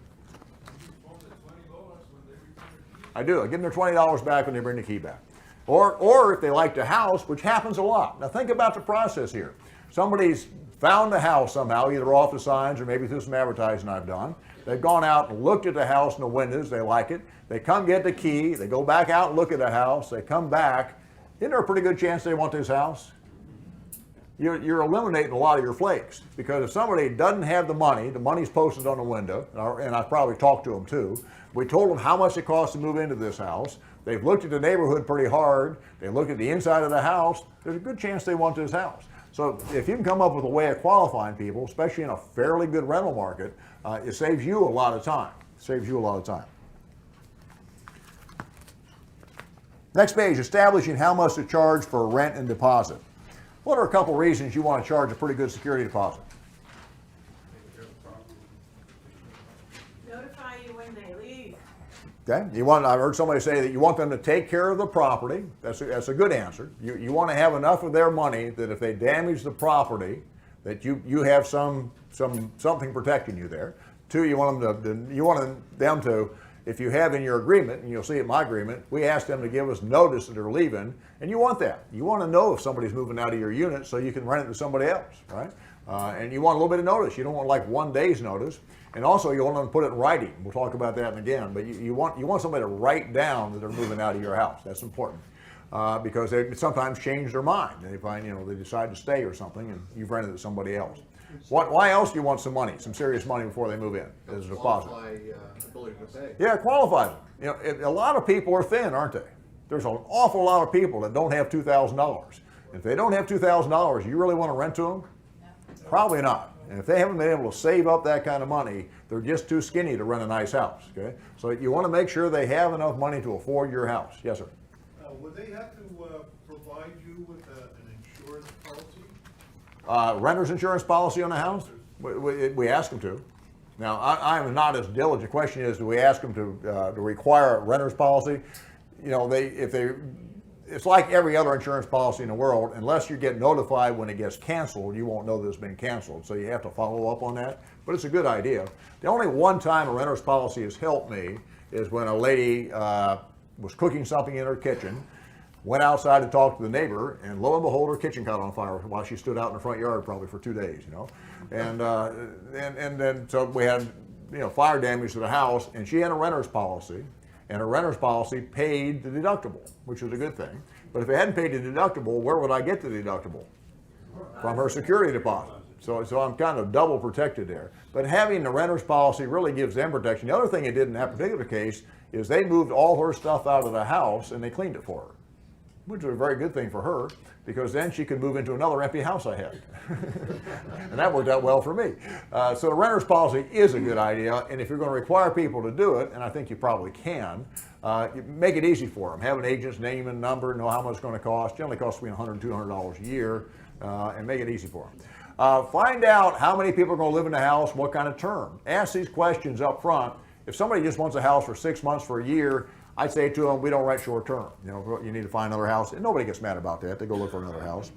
I do. I give them their $20 back when they bring the key back. Or if they like the house, which happens a lot. Now think about the process here. Somebody's found the house somehow, either off the signs or maybe through some advertising I've done. They've gone out and looked at the house and the windows. They like it. They come get the key. They go back out and look at the house. They come back. Isn't there a pretty good chance they want this house? You're eliminating a lot of your flakes, because if somebody doesn't have the money's posted on the window, and I've probably talked to them too. We told them how much it costs to move into this house. They've looked at the neighborhood pretty hard. They look at the inside of the house. There's a good chance they want this house. So if you can come up with a way of qualifying people, especially in a fairly good rental market, it saves you a lot of time. Next page, establishing how much to charge for rent and deposit. What are a couple reasons you want to charge a pretty good security deposit? Notify you when they leave. Okay, I heard somebody say that you want them to take care of the property. That's a good answer. You want to have enough of their money that if they damage the property, that you have something protecting you there. Two, you want them to, if you have in your agreement, and you'll see in my agreement, we ask them to give us notice that they're leaving, and you want that. You want to know if somebody's moving out of your unit so you can rent it to somebody else, right? And you want a little bit of notice. You don't want like 1 day's notice. And also you want them to put it in writing. We'll talk about that again. But you want somebody to write down that they're moving out of your house. That's important. Because they sometimes change their mind. They find, they decide to stay or something, and you've rented it to somebody else. Why else do you want some money, some serious money before they move in as a deposit? Qualify, ability to pay. Yeah, qualify them. A lot of people are thin, aren't they? There's an awful lot of people that don't have $2,000. If they don't have $2,000, you really want to rent to them? Probably not. And if they haven't been able to save up that kind of money, they're just too skinny to rent a nice house. Okay, so you want to make sure they have enough money to afford your house. Yes, sir. Would they have to provide you with an insurance policy? Renter's insurance policy on the house? We ask them to. Now, I'm not as diligent. The question is, do we ask them to require a renter's policy? It's like every other insurance policy in the world. Unless you get notified when it gets canceled, you won't know that it's been canceled. So you have to follow up on that. But it's a good idea. The only one time a renter's policy has helped me is when a lady was cooking something in her kitchen, went outside to talk to the neighbor, and lo and behold, her kitchen caught on fire while she stood out in the front yard probably for 2 days, And then so we had fire damage to the house, and she had a renter's policy. And her renter's policy paid the deductible, which was a good thing. But if it hadn't paid the deductible, where would I get the deductible? From her security deposit. So I'm kind of double protected there. But having the renter's policy really gives them protection. The other thing it did in that particular case is they moved all her stuff out of the house and they cleaned it for her, which was a very good thing for her, because then she could move into another empty house I had. And that worked out well for me. So the renter's policy is a good idea, and if you're going to require people to do it, and I think you probably can, make it easy for them. Have an agent's name and number, know how much it's going to cost. Generally costs between $100 and $200 a year, and make it easy for them. Find out how many people are going to live in the house, what kind of term. Ask these questions up front. If somebody just wants a house for 6 months, for a year, I say to them, we don't rent short term. You know, you need to find another house. And nobody gets mad about that. They go look for another house.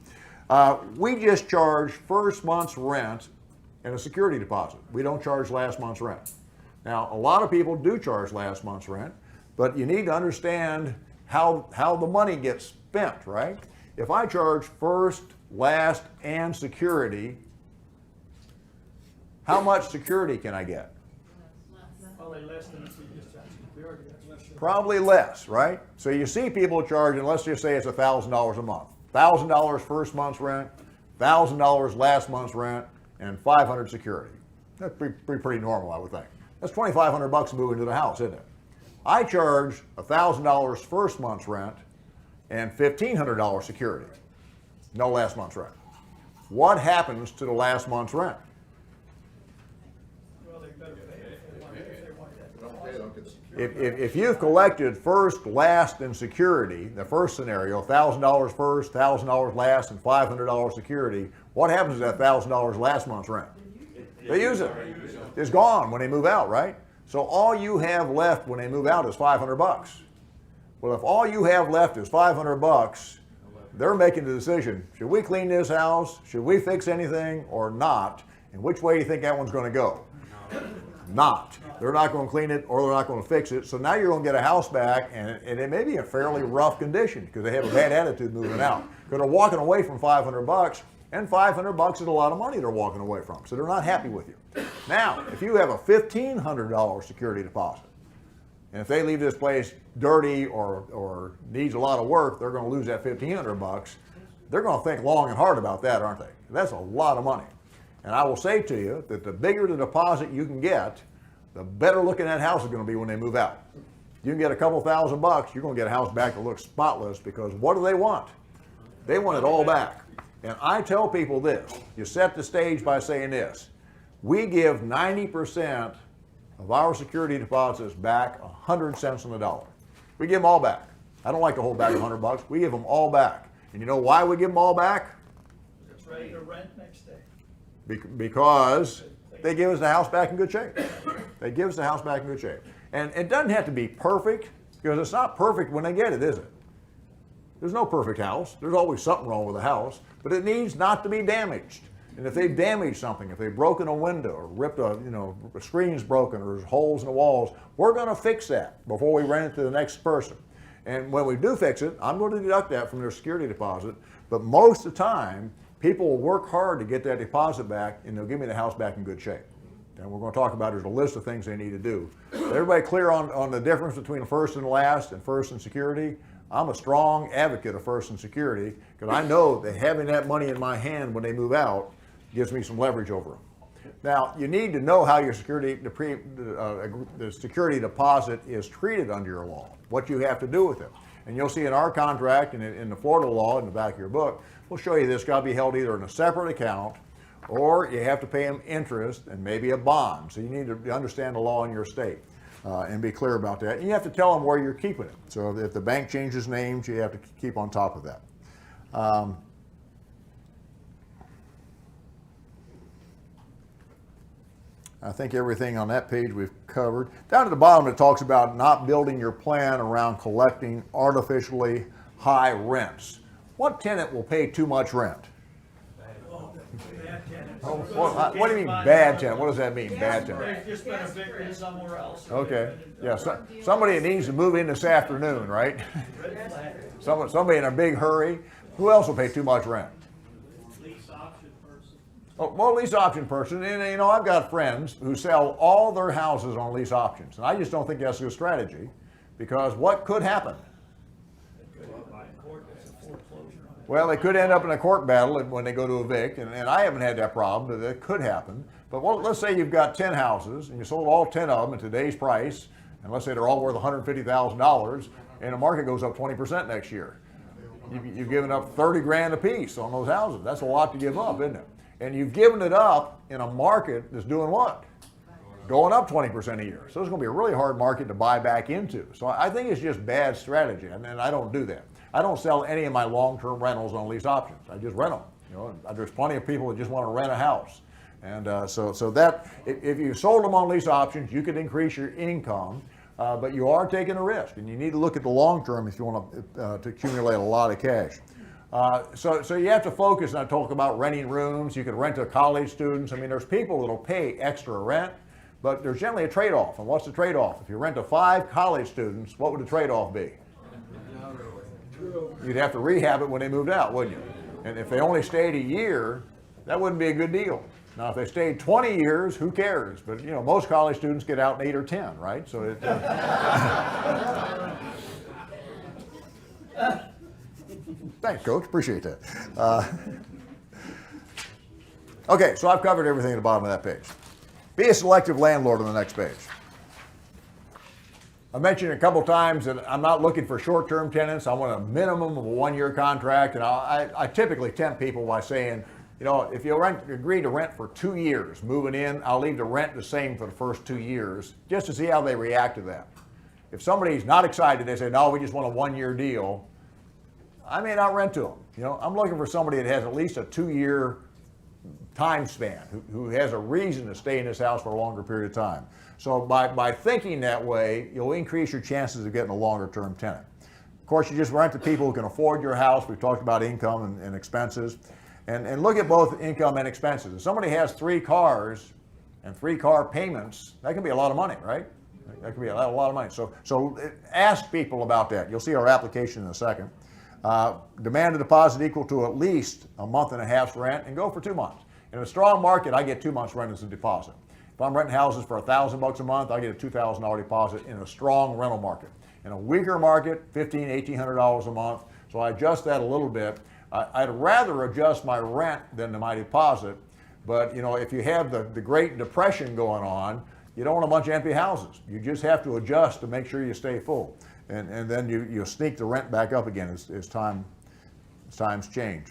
We just charge first month's rent and a security deposit. We don't charge last month's rent. Now, a lot of people do charge last month's rent, but you need to understand how the money gets spent, right? If I charge first, last, and security, how much security can I get? Probably less than if you just charge security, that's less. Probably less, right? So you see people charging, let's just say it's $1,000 a month. $1,000 first month's rent, $1,000 last month's rent, and $500 security. That's pretty normal, I would think. That's $2,500 to move into the house, isn't it? I charge $1,000 first month's rent and $1,500 security. No last month's rent. What happens to the last month's rent? Well, they better pay it if they want that. If you've collected first, last, and security, the first scenario, $1,000 first, $1,000 last, and $500 security, what happens to that $1,000 last month's rent? They use it. It's gone when they move out, right? So all you have left when they move out is $500. Well, if all you have left is $500, they're making the decision, should we clean this house? Should we fix anything or not? And which way do you think that one's going to go? Not. They're not going to clean it or they're not going to fix it. So now you're going to get a house back and it may be in fairly rough condition because they have a bad attitude moving out. Because they're walking away from $500 and $500 is a lot of money they're walking away from. So they're not happy with you. Now, if you have a $1,500 security deposit, and if they leave this place dirty or needs a lot of work, they're going to lose that $1,500. They're going to think long and hard about that, aren't they? That's a lot of money. And I will say to you that the bigger the deposit you can get, the better looking that house is going to be when they move out. You can get a couple $1,000, you're going to get a house back that looks spotless because what do they want? They want it all back. And I tell people this, you set the stage by saying this, we give 90% of our security deposits back 100 cents on the dollar. We give them all back. I don't like to hold back $100, we give them all back. And you know why we give them all back? It's ready to rent next day. Because they give us the house back in good shape. They give us the house back in good shape. And it doesn't have to be perfect, because it's not perfect when they get it, is it? There's no perfect house. There's always something wrong with the house, but it needs not to be damaged. And if they've damaged something, if they've broken a window or ripped a screen's broken or there's holes in the walls, we're going to fix that before we rent it to the next person. And when we do fix it, I'm going to deduct that from their security deposit, but most of the time, people will work hard to get that deposit back and they'll give me the house back in good shape. And we're going to talk about, there's a list of things they need to do. Everybody clear on the difference between first and last and first and security? I'm a strong advocate of first and security because I know that having that money in my hand when they move out gives me some leverage over them. Now, you need to know how your security, the security deposit is treated under your law, what you have to do with it. And you'll see in our contract and in the Florida law in the back of your book, we'll show you this got to be held either in a separate account or you have to pay them interest and maybe a bond. So you need to understand the law in your state and be clear about that. And you have to tell them where you're keeping it. So if the bank changes names, you have to keep on top of that. I think everything on that page we've covered. Down at the bottom it talks about not building your plan around collecting artificially high rents. What tenant will pay too much rent? Bad tenants. What do you mean bad tenant? What does that mean, bad tenant? They've just been evicted somewhere else. Okay, yeah, somebody that needs to move in this afternoon, right? Red flag. Somebody in a big hurry. Who else will pay too much rent? Lease option person. Oh, well, lease option person, and I've got friends who sell all their houses on lease options, and I just don't think that's a good strategy, because what could happen? Well, they could end up in a court battle when they go to evict, and I haven't had that problem, but that could happen. But let's say you've got 10 houses, and you sold all 10 of them at today's price, and let's say they're all worth $150,000, and the market goes up 20% next year. You've given up 30 grand a piece on those houses. That's a lot to give up, isn't it? And you've given it up in a market that's doing what? Going up 20% a year. So it's going to be a really hard market to buy back into. So I think it's just bad strategy, and I don't do that. I don't sell any of my long-term rentals on lease options. I just rent them. There's plenty of people that just want to rent a house. And so that, if you sold them on lease options, you could increase your income. but you are taking a risk, and you need to look at the long term if you want to accumulate a lot of cash. So you have to focus, and I talk about renting rooms. You can rent to college students. I mean, there's people that'll pay extra rent, but there's generally a trade-off. And what's the trade-off? If you rent to 5 college students, what would the trade-off be? You'd have to rehab it when they moved out, wouldn't you? And if they only stayed a year, that wouldn't be a good deal. Now, if they stayed 20 years, who cares? But, you know, most college students get out in 8 or 10, right? So it, thanks, Coach. Appreciate that. Okay, so I've covered everything at the bottom of that page. Be a selective landlord on the next page. I mentioned a couple times that I'm not looking for short-term tenants. I want a minimum of a 1-year contract, and I typically tempt people by saying, you know, if you agree to rent for 2 years, moving in, I'll leave the rent the same for the first 2 years, just to see how they react to that. If somebody's not excited, they say, no, we just want a 1-year deal, I may not rent to them. You know, I'm looking for somebody that has at least a 2-year time span, who has a reason to stay in this house for a longer period of time. So by thinking that way, you'll increase your chances of getting a longer term tenant. Of course, you just rent to people who can afford your house. We've talked about income and expenses. And look at both income and expenses. If somebody has 3 cars and 3 car payments, that can be a lot of money, right? That can be a lot of money. So ask people about that. You'll see our application in a second. Demand a deposit equal to at least a month and a half's rent, and go for 2 months. In a strong market, I get 2 months rent as a deposit. If I'm renting houses for $1,000 a month, I get a $2,000 deposit in a strong rental market. In a weaker market, $1,500, $1,800 a month. So I adjust that a little bit. I'd rather adjust my rent than my deposit, but you know, if you have the Great Depression going on, you don't want a bunch of empty houses. You just have to adjust to make sure you stay full, and then you sneak the rent back up again as times change.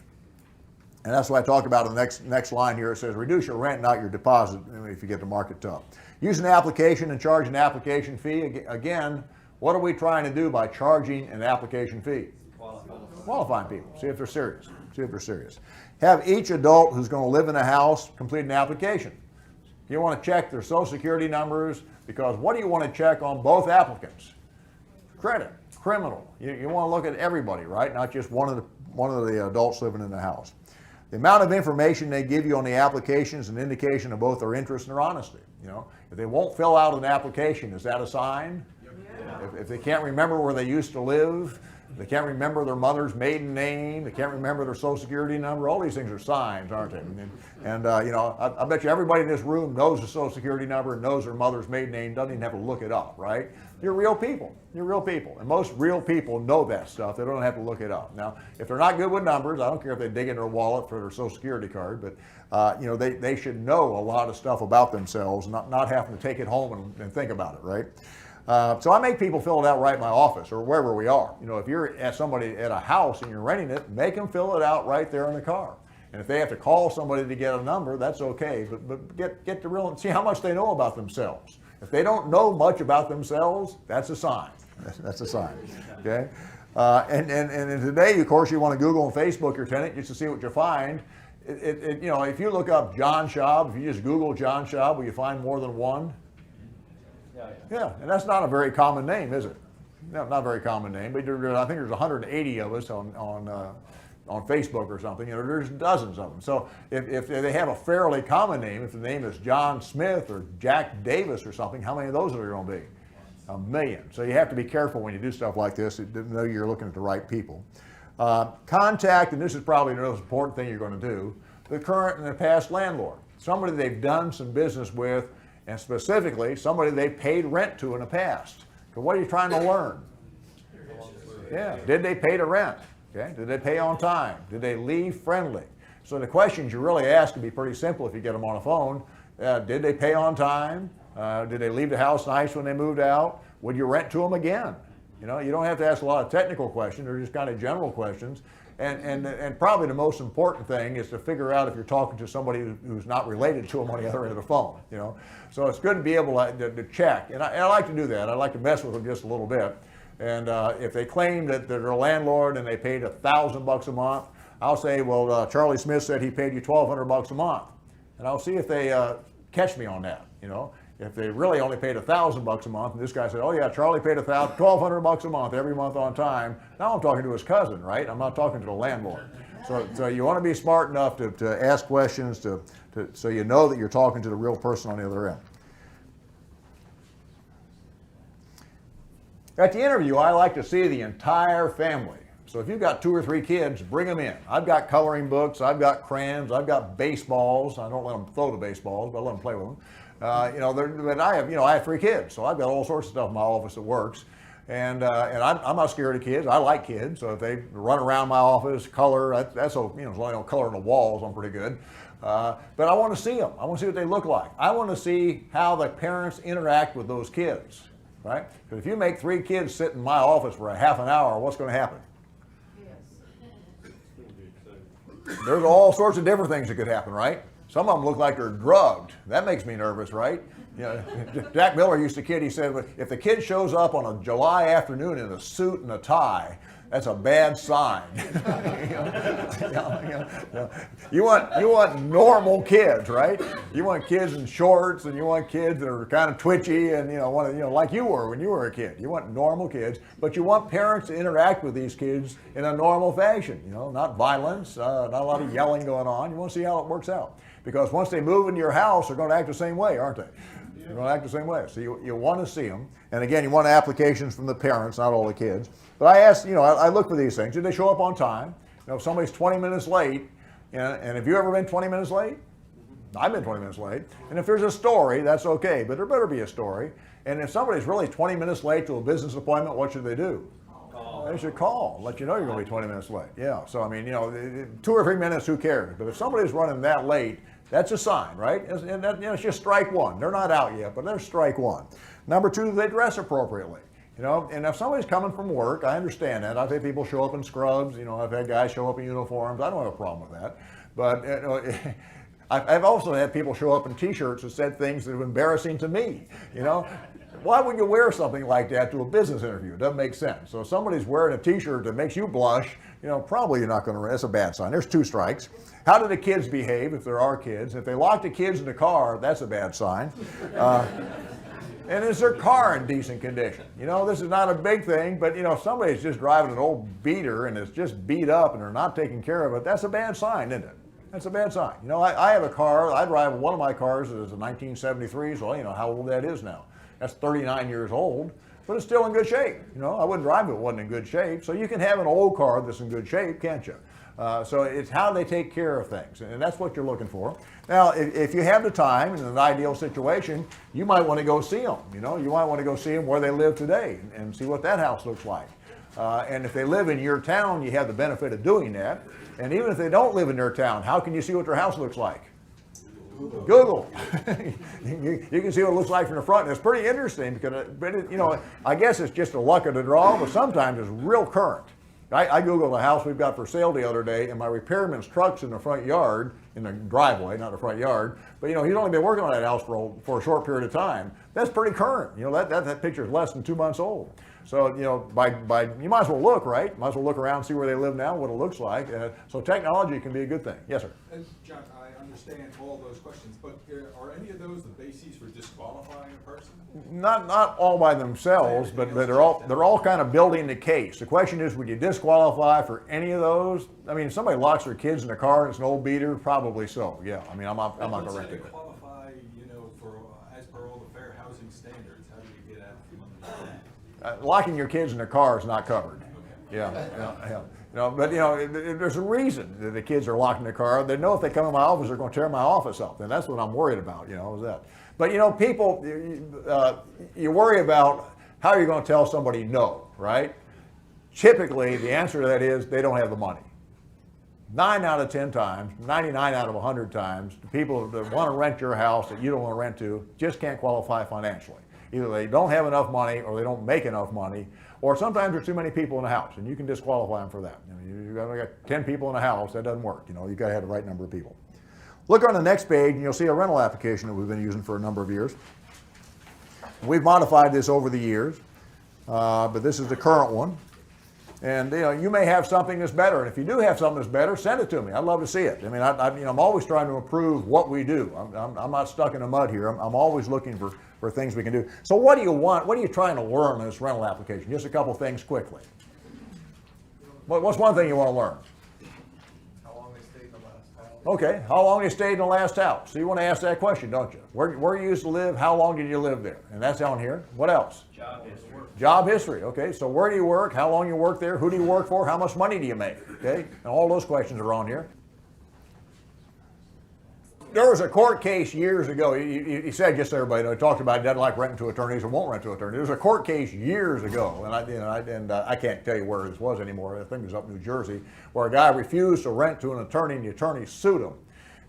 And that's what I talk about in the next line here. It says reduce your rent, not your deposit, if you get the market tough. Use an application and charge an application fee. Again, what are we trying to do by charging an application fee? Qualifying people. See if they're serious. See if they're serious. Have each adult who's going to live in a house complete an application. You want to check their social security numbers, because what do you want to check on both applicants? Credit, criminal. You want to look at everybody, right? Not just one of the adults living in the house. The amount of information they give you on the application is an indication of both their interest and their honesty. You know, if they won't fill out an application, is that a sign? Yeah. If they can't remember where they used to live, they can't remember their mother's maiden name, they can't remember their social security number, all these things are signs, aren't they? And you know, I bet you everybody in this room knows the social security number and knows their mother's maiden name, doesn't even have to look it up, right? You're real people. You're real people. And most real people know that stuff. They don't have to look it up. Now, if they're not good with numbers, I don't care if they dig in their wallet for their social security card, but you know, they should know a lot of stuff about themselves, not having to take it home and think about it, right? So I make people fill it out right in my office or wherever we are. You know, if you're at somebody at a house and you're renting it, make them fill it out right there in the car. And if they have to call somebody to get a number, that's okay. But get the real, see how much they know about themselves. If they don't know much about themselves, that's a sign. That's a sign. Okay. And today, of course, you want to Google and Facebook your tenant just to see what you find. You know, if you look up John Schaub, if you just Google John Schaub, will you find more than one? Yeah, and that's not a very common name, is it? No, not a very common name, but I think there's 180 of us on Facebook or something. You know, there's dozens of them. So if they have a fairly common name, if the name is John Smith or Jack Davis or something, how many of those are there going to be? 1 million. So you have to be careful when you do stuff like this to know you're looking at the right people. Contact, and this is probably the most important thing you're going to do, the current and the past landlord. Somebody they've done some business with, and specifically somebody they paid rent to in the past. So what are you trying to learn? Yeah, did they pay the rent? Okay, did they pay on time? Did they leave friendly? So the questions you really ask can be pretty simple if you get them on a phone. Did they pay on time? Did they leave the house nice when they moved out? Would you rent to them again? You know, you don't have to ask a lot of technical questions. They're just kind of general questions. And probably the most important thing is to figure out if you're talking to somebody who's not related to them on the other end of the phone, you know. So it's good to be able to check. And I like to do that. I like to mess with them just a little bit. And if they claim that they're a landlord and they paid $1,000 a month, I'll say, well, Charlie Smith said he paid you $1,200 a month. And I'll see if they catch me on that, you know. If they really only paid $1,000 a month, and this guy said, oh yeah, Charlie paid $1,200 a month every month on time, now I'm talking to his cousin, right? I'm not talking to the landlord. So you want to be smart enough to ask questions so you know that you're talking to the real person on the other end. At the interview, I like to see the entire family. So if you've got 2 or 3 kids, bring them in. I've got coloring books, I've got crayons, I've got baseballs. I don't let them throw the baseballs, but I let them play with them. But I have 3 kids, so I've got all sorts of stuff in my office that works. And I'm not scared of kids. I like kids, so if they run around my office, color, that's so, as long as I don't color on the walls, I'm pretty good. But I want to see them. I want to see what they look like. I want to see how the parents interact with those kids, right? Because if you make 3 kids sit in my office for a half an hour, what's going to happen? There's all sorts of different things that could happen, right? Some of them look like they're drugged. That makes me nervous, right? Jack Miller used to kid, he said, if the kid shows up on a July afternoon in a suit and a tie, that's a bad sign. You want normal kids, right? You want kids in shorts, and you want kids that are kind of twitchy and like you were when you were a kid. You want normal kids, but you want parents to interact with these kids in a normal fashion. Not violence, not a lot of yelling going on. You want to see how it works out, because once they move into your house, they're going to act the same way, aren't they? They're going to act the same way. So you want to see them, and again, you want applications from the parents, not all the kids. But I ask, I look for these things. Did they show up on time? If somebody's 20 minutes late, and have you ever been 20 minutes late? I've been 20 minutes late. And if there's a story, that's okay, but there better be a story. And if somebody's really 20 minutes late to a business appointment, what should they do? They should call, let you know you're going to be 20 minutes late. Yeah, so 2 or 3 minutes, who cares? But if somebody's running that late, that's a sign, right? And it's just strike 1. They're not out yet, but they're strike 1. Number 2, they dress appropriately. And if somebody's coming from work, I understand that. I've had people show up in scrubs. I've had guys show up in uniforms. I don't have a problem with that. But I've also had people show up in T-shirts that said things that are embarrassing to me. Why would you wear something like that to a business interview? It doesn't make sense. So if somebody's wearing a T-shirt that makes you blush, probably you're not going to. That's a bad sign. There's 2 strikes. How do the kids behave, if there are kids? If they lock the kids in the car, that's a bad sign. And is their car in decent condition? This is not a big thing, but if somebody's just driving an old beater and it's just beat up and they're not taking care of it, that's a bad sign, isn't it? That's a bad sign. I have a car. I drive one of my cars is a 1973, so you know how old that is now. That's 39 years old, but it's still in good shape. I wouldn't drive it if it wasn't in good shape. So you can have an old car that's in good shape, can't you? So it's how they take care of things, and that's what you're looking for. Now, if you have the time, in an ideal situation, you might want to go see them. You might want to go see them where they live today and see what that house looks like. And if they live in your town, you have the benefit of doing that. And even if they don't live in their town, how can you see what their house looks like? Google. You can see what it looks like from the front. And it's pretty interesting because, I guess it's just a luck of the draw, but sometimes it's real current. I Googled a house we've got for sale the other day, and my repairman's truck's in the front yard, in the driveway, not the front yard. But he's only been working on that house for a short period of time. That's pretty current. That picture is less than 2 months old. So you might as well look, right? Might as well look around, see where they live now, what it looks like. So technology can be a good thing. Yes, sir. John, I understand all those questions, but are any of those the bases for disqualifying a person? Not all by themselves, but they're all kind of building the case. The question is, would you disqualify for any of those? If somebody locks their kids in the car and it's an old beater, probably so. Yeah, I'm not going to rent it. Qualify, for as per all the fair housing standards. How do you get out from under that? Locking your kids in the car is not covered. Okay. Yeah. But there's a reason that the kids are locked in the car. They know if they come in my office, they're going to tear my office up, and that's what I'm worried about. Is that. But people, you worry about how you're going to tell somebody no, right? Typically, the answer to that is they don't have the money. 9 out of 10 times, 99 out of 100 times, the people that want to rent your house that you don't want to rent to just can't qualify financially. Either they don't have enough money or they don't make enough money, or sometimes there's too many people in the house, and you can disqualify them for that. You've got 10 people in a house, that doesn't work. You've got to have the right number of people. Look on the next page, and you'll see a rental application that we've been using for a number of years. We've modified this over the years, but this is the current one. And you may have something that's better. And if you do have something that's better, send it to me. I'd love to see it. I mean, I'm always trying to improve what we do. I'm not stuck in the mud here. I'm always looking for things we can do. So what do you want? What are you trying to learn in this rental application? Just a couple things quickly. What's one thing you want to learn? How long they stayed in the last house? Okay, how long you stayed in the last house? So you want to ask that question, don't you? Where you used to live, how long did you live there? And that's on here. What else? Job history. Job history, okay. So where do you work? How long you work there? Who do you work for? How much money do you make? Okay, and all those questions are on here. There was a court case years ago. He said, just so everybody knows, he talked about he doesn't like renting to attorneys or won't rent to attorneys. There was a court case years ago, and I can't tell you where this was anymore. I think it was up in New Jersey, where a guy refused to rent to an attorney, and the attorney sued him.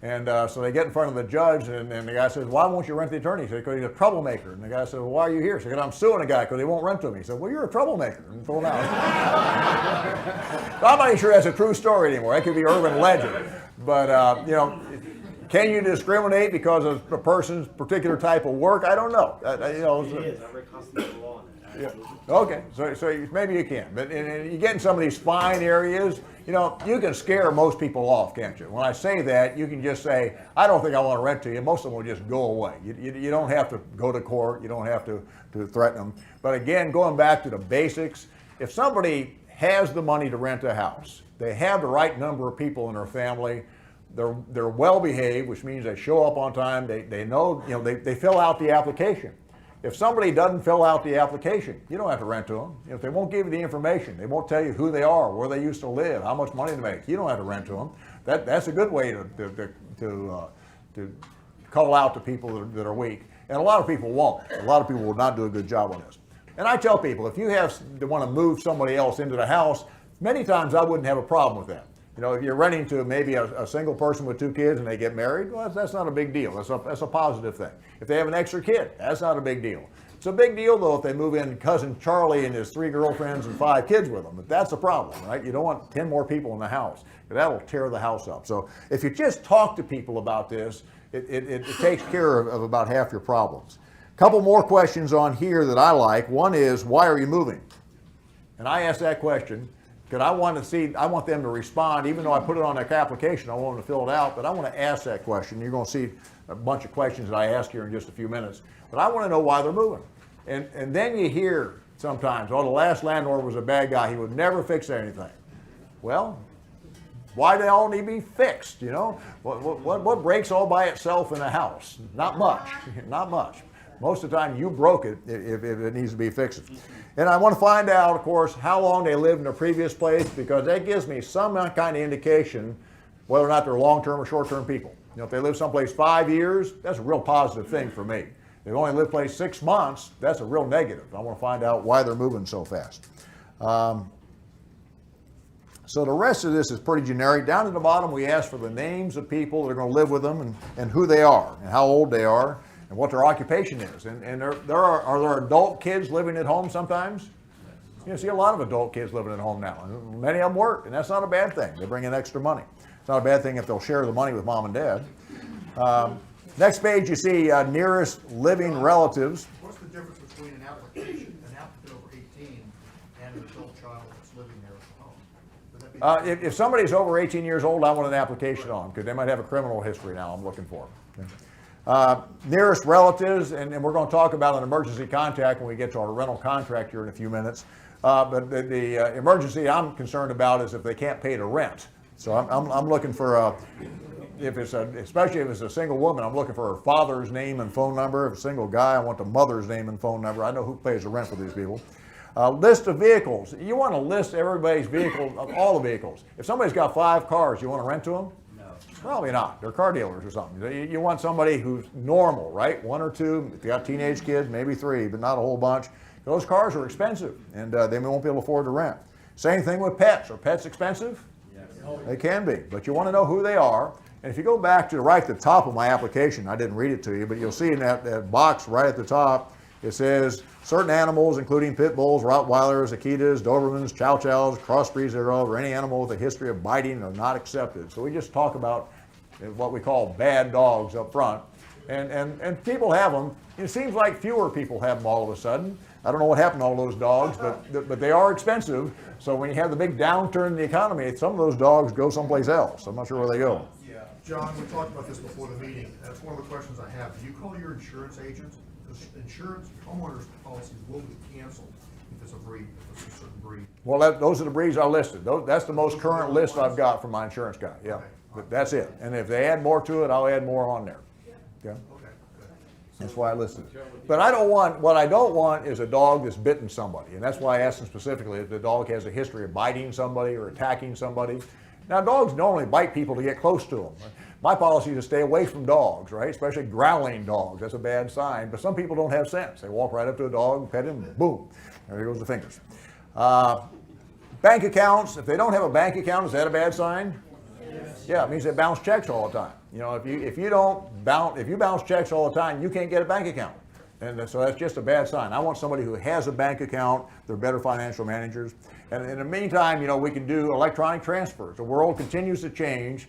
And so they get in front of the judge, and the guy says, why won't you rent the attorney? He said, because he's a troublemaker. And the guy said, well, why are you here? He said, I'm suing a guy because he won't rent to me. He said, well, you're a troublemaker. And throw him out. So I'm not even sure that's a true story anymore. That could be urban legend. But, can you discriminate because of a person's particular type of work? I don't know. It is, every constitutional law in it. Yeah. Okay, so maybe you can. But you get in some of these fine areas, you can scare most people off, can't you? When I say that, you can just say, I don't think I want to rent to you. Most of them will just go away. You don't have to go to court. You don't have to threaten them. But again, going back to the basics, if somebody has the money to rent a house, they have the right number of people in their family, they're well behaved, which means they show up on time, they know, they fill out the application. If somebody doesn't fill out the application, you don't have to rent to them. If they won't give you the information, they won't tell you who they are, where they used to live, how much money they make, you don't have to rent to them. That's a good way to call out to people that are weak. And a lot of people won't. A lot of people will not do a good job on this. And I tell people, if you want to move somebody else into the house, many times I wouldn't have a problem with that. If you're renting to maybe a single person with 2 kids and they get married, well, that's not a big deal. That's a positive thing. If they have an extra kid, that's not a big deal. It's a big deal, though, if they move in cousin Charlie and his 3 girlfriends and 5 kids with them. But that's a problem, right? You don't want 10 more people in the house. That'll tear the house up. So if you just talk to people about this, it takes care of about half your problems. A couple more questions on here that I like. One is, why are you moving? And I ask that question because I want them to respond, even though I put it on their application, I want them to fill it out, but I want to ask that question. You're going to see a bunch of questions that I ask here in just a few minutes, but I want to know why they're moving. And then you hear sometimes, oh, the last landlord was a bad guy. He would never fix anything. Well, why do they all need to be fixed, What breaks all by itself in a house? Not much, not much. Most of the time you broke it if it needs to be fixed. And I want to find out, of course, how long they lived in their previous place, because that gives me some kind of indication whether or not they're long-term or short-term people. If they live someplace 5 years, that's a real positive thing for me. If they only lived place 6 months, that's a real negative. I want to find out why they're moving so fast. So the rest of this is pretty generic. Down at the bottom, we ask for the names of people that are going to live with them and who they are and how old they are and what their occupation is. And are there adult kids living at home sometimes? You see a lot of adult kids living at home now. Many of them work, and that's not a bad thing. They bring in extra money. It's not a bad thing if they'll share the money with mom and dad. Next page, you see nearest living relatives. What's the difference between an applicant over 18, and an adult child that's living there at home? Would that be If somebody's over 18 years old, I want an application on them because they might have a criminal history now I'm looking for. Nearest relatives, and we're going to talk about an emergency contact when we get to our rental contract here in a few minutes. But the emergency I'm concerned about is if they can't pay the rent. So I'm looking for, especially if it's a single woman, I'm looking for her father's name and phone number. If it's a single guy, I want the mother's name and phone number. I know who pays the rent for these people. List of vehicles. You want to list everybody's vehicles, all the vehicles. If somebody's got 5 cars, you want to rent to them? Probably not. They're car dealers or something. You want somebody who's normal, right? 1 or 2. If you got teenage kids, maybe 3, but not a whole bunch. Those cars are expensive, and they won't be able to afford to rent. Same thing with pets. Are pets expensive? Yes. They can be, but you want to know who they are. And if you go back to right at the top of my application, I didn't read it to you, but you'll see in that box right at the top, it says certain animals, including pit bulls, Rottweilers, Akitas, Dobermans, Chow Chows, crossbreeds thereof, or any animal with a history of biting are not accepted. So we just talk about what we call bad dogs up front. And people have them. It seems like fewer people have them all of a sudden. I don't know what happened to all those dogs, but they are expensive. So when you have the big downturn in the economy, some of those dogs go someplace else. I'm not sure where they go. Yeah, John, we talked about this before the meeting. That's one of the questions I have. Do you call your insurance agent? Because insurance, homeowners policies will be canceled if it's a breed, if it's a certain breed. Well, those are the breeds I listed. That's the most current list I've got from my insurance guy. Yeah, but that's it. And if they add more to it, I'll add more on there. Yeah. Okay, good. That's why I listed it. But what I don't want is a dog that's bitten somebody. And that's why I asked them specifically if the dog has a history of biting somebody or attacking somebody. Now, dogs normally bite people to get close to them. My policy is to stay away from dogs, right? Especially growling dogs. That's a bad sign. But some people don't have sense. They walk right up to a dog, pet him, boom. There goes the fingers. Bank accounts, if they don't have a bank account, is that a bad sign? Yes. Yeah, it means they bounce checks all the time. You know, if you bounce checks all the time, you can't get a bank account. And so that's just a bad sign. I want somebody who has a bank account. They're better financial managers. And in the meantime, you know, we can do electronic transfers. The world continues to change.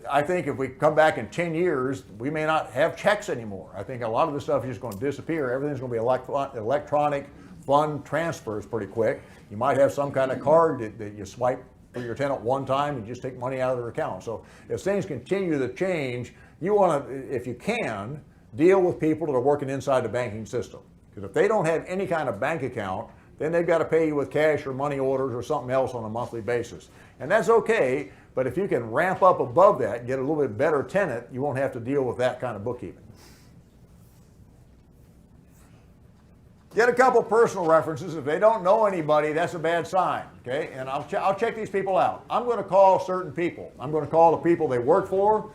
I think if we come back in 10 years, we may not have checks anymore. I think a lot of the stuff is just going to disappear. Everything's going to be electronic fund transfers pretty quick. You might have some kind of card that you swipe for your tenant one time and just take money out of their account. So if things continue to change, you want to, if you can, deal with people that are working inside the banking system. Because if they don't have any kind of bank account, then they've got to pay you with cash or money orders or something else on a monthly basis. And that's okay, but if you can ramp up above that and get a little bit better tenant, you won't have to deal with that kind of bookkeeping. Get a couple personal references. If they don't know anybody, that's a bad sign, okay? And I'll check these people out. I'm going to call certain people. I'm going to call the people they work for,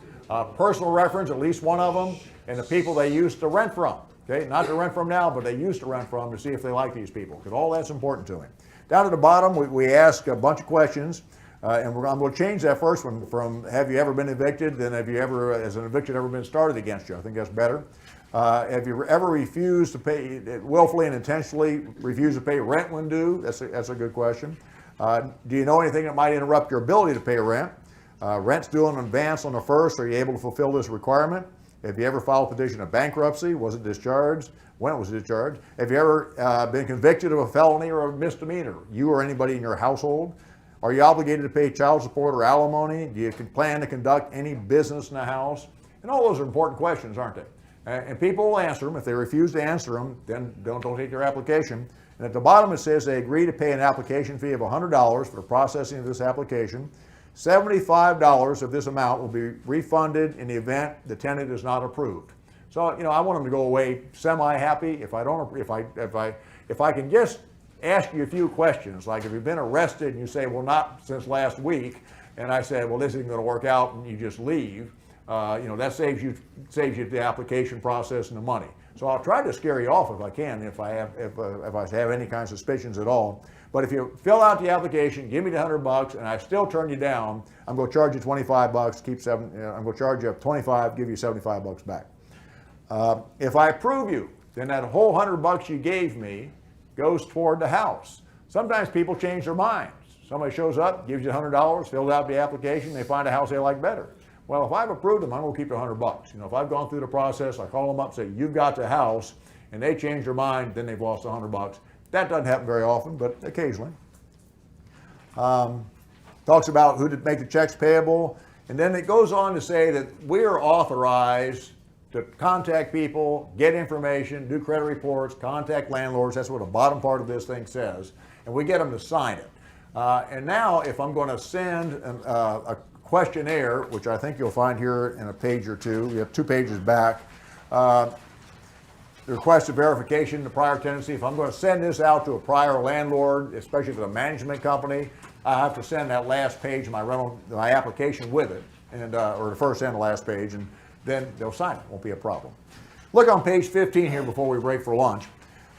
personal reference, at least one of them, and the people they used to rent from, okay? Not to rent from now, but they used to rent from to see if they like these people, because all that's important to him. Down at the bottom, we ask a bunch of questions, and I'm going to change that first one from have you ever been evicted, then have you ever, has an eviction ever been started against you? I think that's better. Have you ever refused to pay, willfully and intentionally refused to pay rent when due? That's a good question. Do you know anything that might interrupt your ability to pay rent? Rent's due in advance on the 1st. Are you able to fulfill this requirement? Have you ever filed a petition of bankruptcy? Was it discharged? When it was discharged? Have you ever been convicted of a felony or a misdemeanor? You or anybody in your household? Are you obligated to pay child support or alimony? Do you plan to conduct any business in the house? And all those are important questions, aren't they? And people will answer them. If they refuse to answer them, then don't take their application. And at the bottom it says they agree to pay an application fee of $100 for the processing of this application. $75 of this amount will be refunded in the event the tenant is not approved. So, you know, I want them to go away semi-happy. If I can just ask you a few questions, like if you've been arrested and you say, well, not since last week, and I say, well, this isn't going to work out, and you just leave. You know, that saves you the application process and the money. So I'll try to scare you off if I can, if I have any kind of suspicions at all. But if you fill out the application, give me the $100, and I still turn you down, I'm going to charge you $25. I'm going to charge you $25, give you $75 back. If I approve you, then that whole $100 you gave me goes toward the house. Sometimes people change their minds. Somebody shows up, gives you $100, fills out the application, they find a house they like better. Well, if I've approved them, I'm going to keep the $100. You know, if I've gone through the process, I call them up, say, you've got the house, and they change their mind, then they've lost $100. That doesn't happen very often, but occasionally. Talks about who to make the checks payable, and then it goes on to say that we are authorized to contact people, get information, do credit reports, contact landlords. That's what the bottom part of this thing says, and we get them to sign it. And now, if I'm going to send a questionnaire, which I think you'll find here in a page or two. We have 2 pages back. The request of verification to prior tenancy. If I'm going to send this out to a prior landlord, especially for the management company, I have to send that last page of my application with it, and or the first and the last page, and then they'll sign it. Won't be a problem. Look on page 15 here before we break for lunch.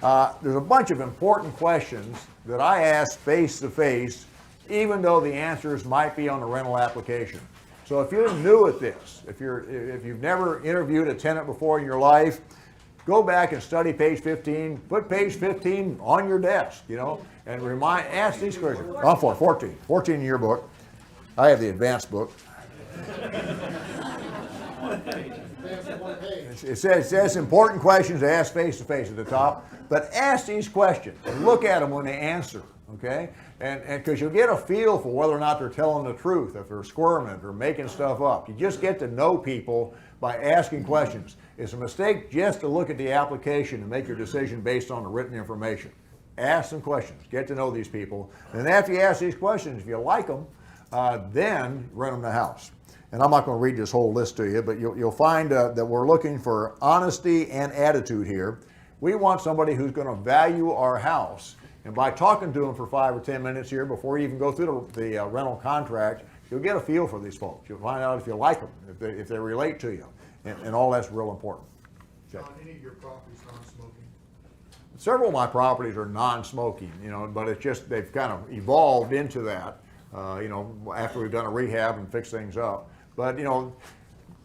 There's a bunch of important questions that I ask face to face, even though the answers might be on the rental application. So if you're new at this, if you've never interviewed a tenant before in your life, go back and study page 15. Put page 15 on your desk, you know, and ask these questions. 14 in your book. I have the advanced book. It says important questions to ask face to face at the top, but ask these questions and look at them when they answer, okay? And because you'll get a feel for whether or not they're telling the truth, if they're squirming, if they're making stuff up. You just get to know people by asking questions. It's a mistake just to look at the application and make your decision based on the written information. Ask some questions, get to know these people, and after you ask these questions, if you like them, then rent them the house. And I'm not going to read this whole list to you, but you'll find that we're looking for honesty and attitude here. We want somebody who's going to value our house. And by talking to them for 5 or 10 minutes here before you even go through the rental contract, you'll get a feel for these folks. You'll find out if you like them, if they relate to you, and all that's real important. Okay. John, any of your properties non-smoking? Several of my properties are non-smoking, but it's just they've kind of evolved into that, after we've done a rehab and fixed things up. But,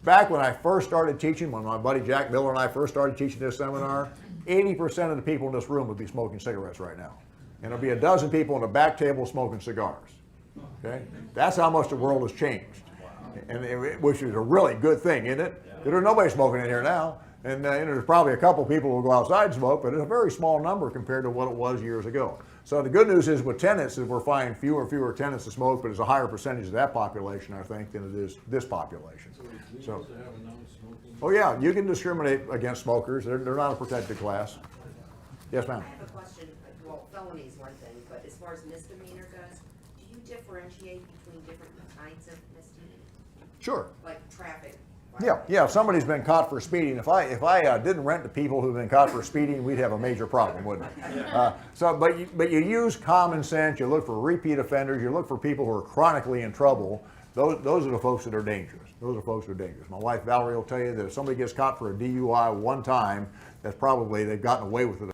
back when I first started teaching, when my buddy Jack Miller and I first started teaching this seminar, 80% of the people in this room would be smoking cigarettes right now. And there'll be a dozen people on the back table smoking cigars. Okay? That's how much the world has changed. Which is a really good thing, isn't it? There's nobody smoking in here now. And there's probably a couple people who go outside and smoke, but it's a very small number compared to what it was years ago. So the good news is with tenants is we're finding fewer and fewer tenants to smoke, but it's a higher percentage of that population, I think, than it is this population. So, oh yeah, you can discriminate against smokers. They're not a protected class. Yes, ma'am. I have a question. Well, felony is one thing, but as far as misdemeanor goes, do you differentiate between different kinds of misdemeanor? Sure. Like traffic? Yeah. If somebody's been caught for speeding, if I didn't rent to people who've been caught for speeding, we'd have a major problem, wouldn't we? But you use common sense. You look for repeat offenders. You look for people who are chronically in trouble. Those are the folks that are dangerous. Those are folks who are dangerous. My wife Valerie will tell you that if somebody gets caught for a DUI one time, that's probably they've gotten away with it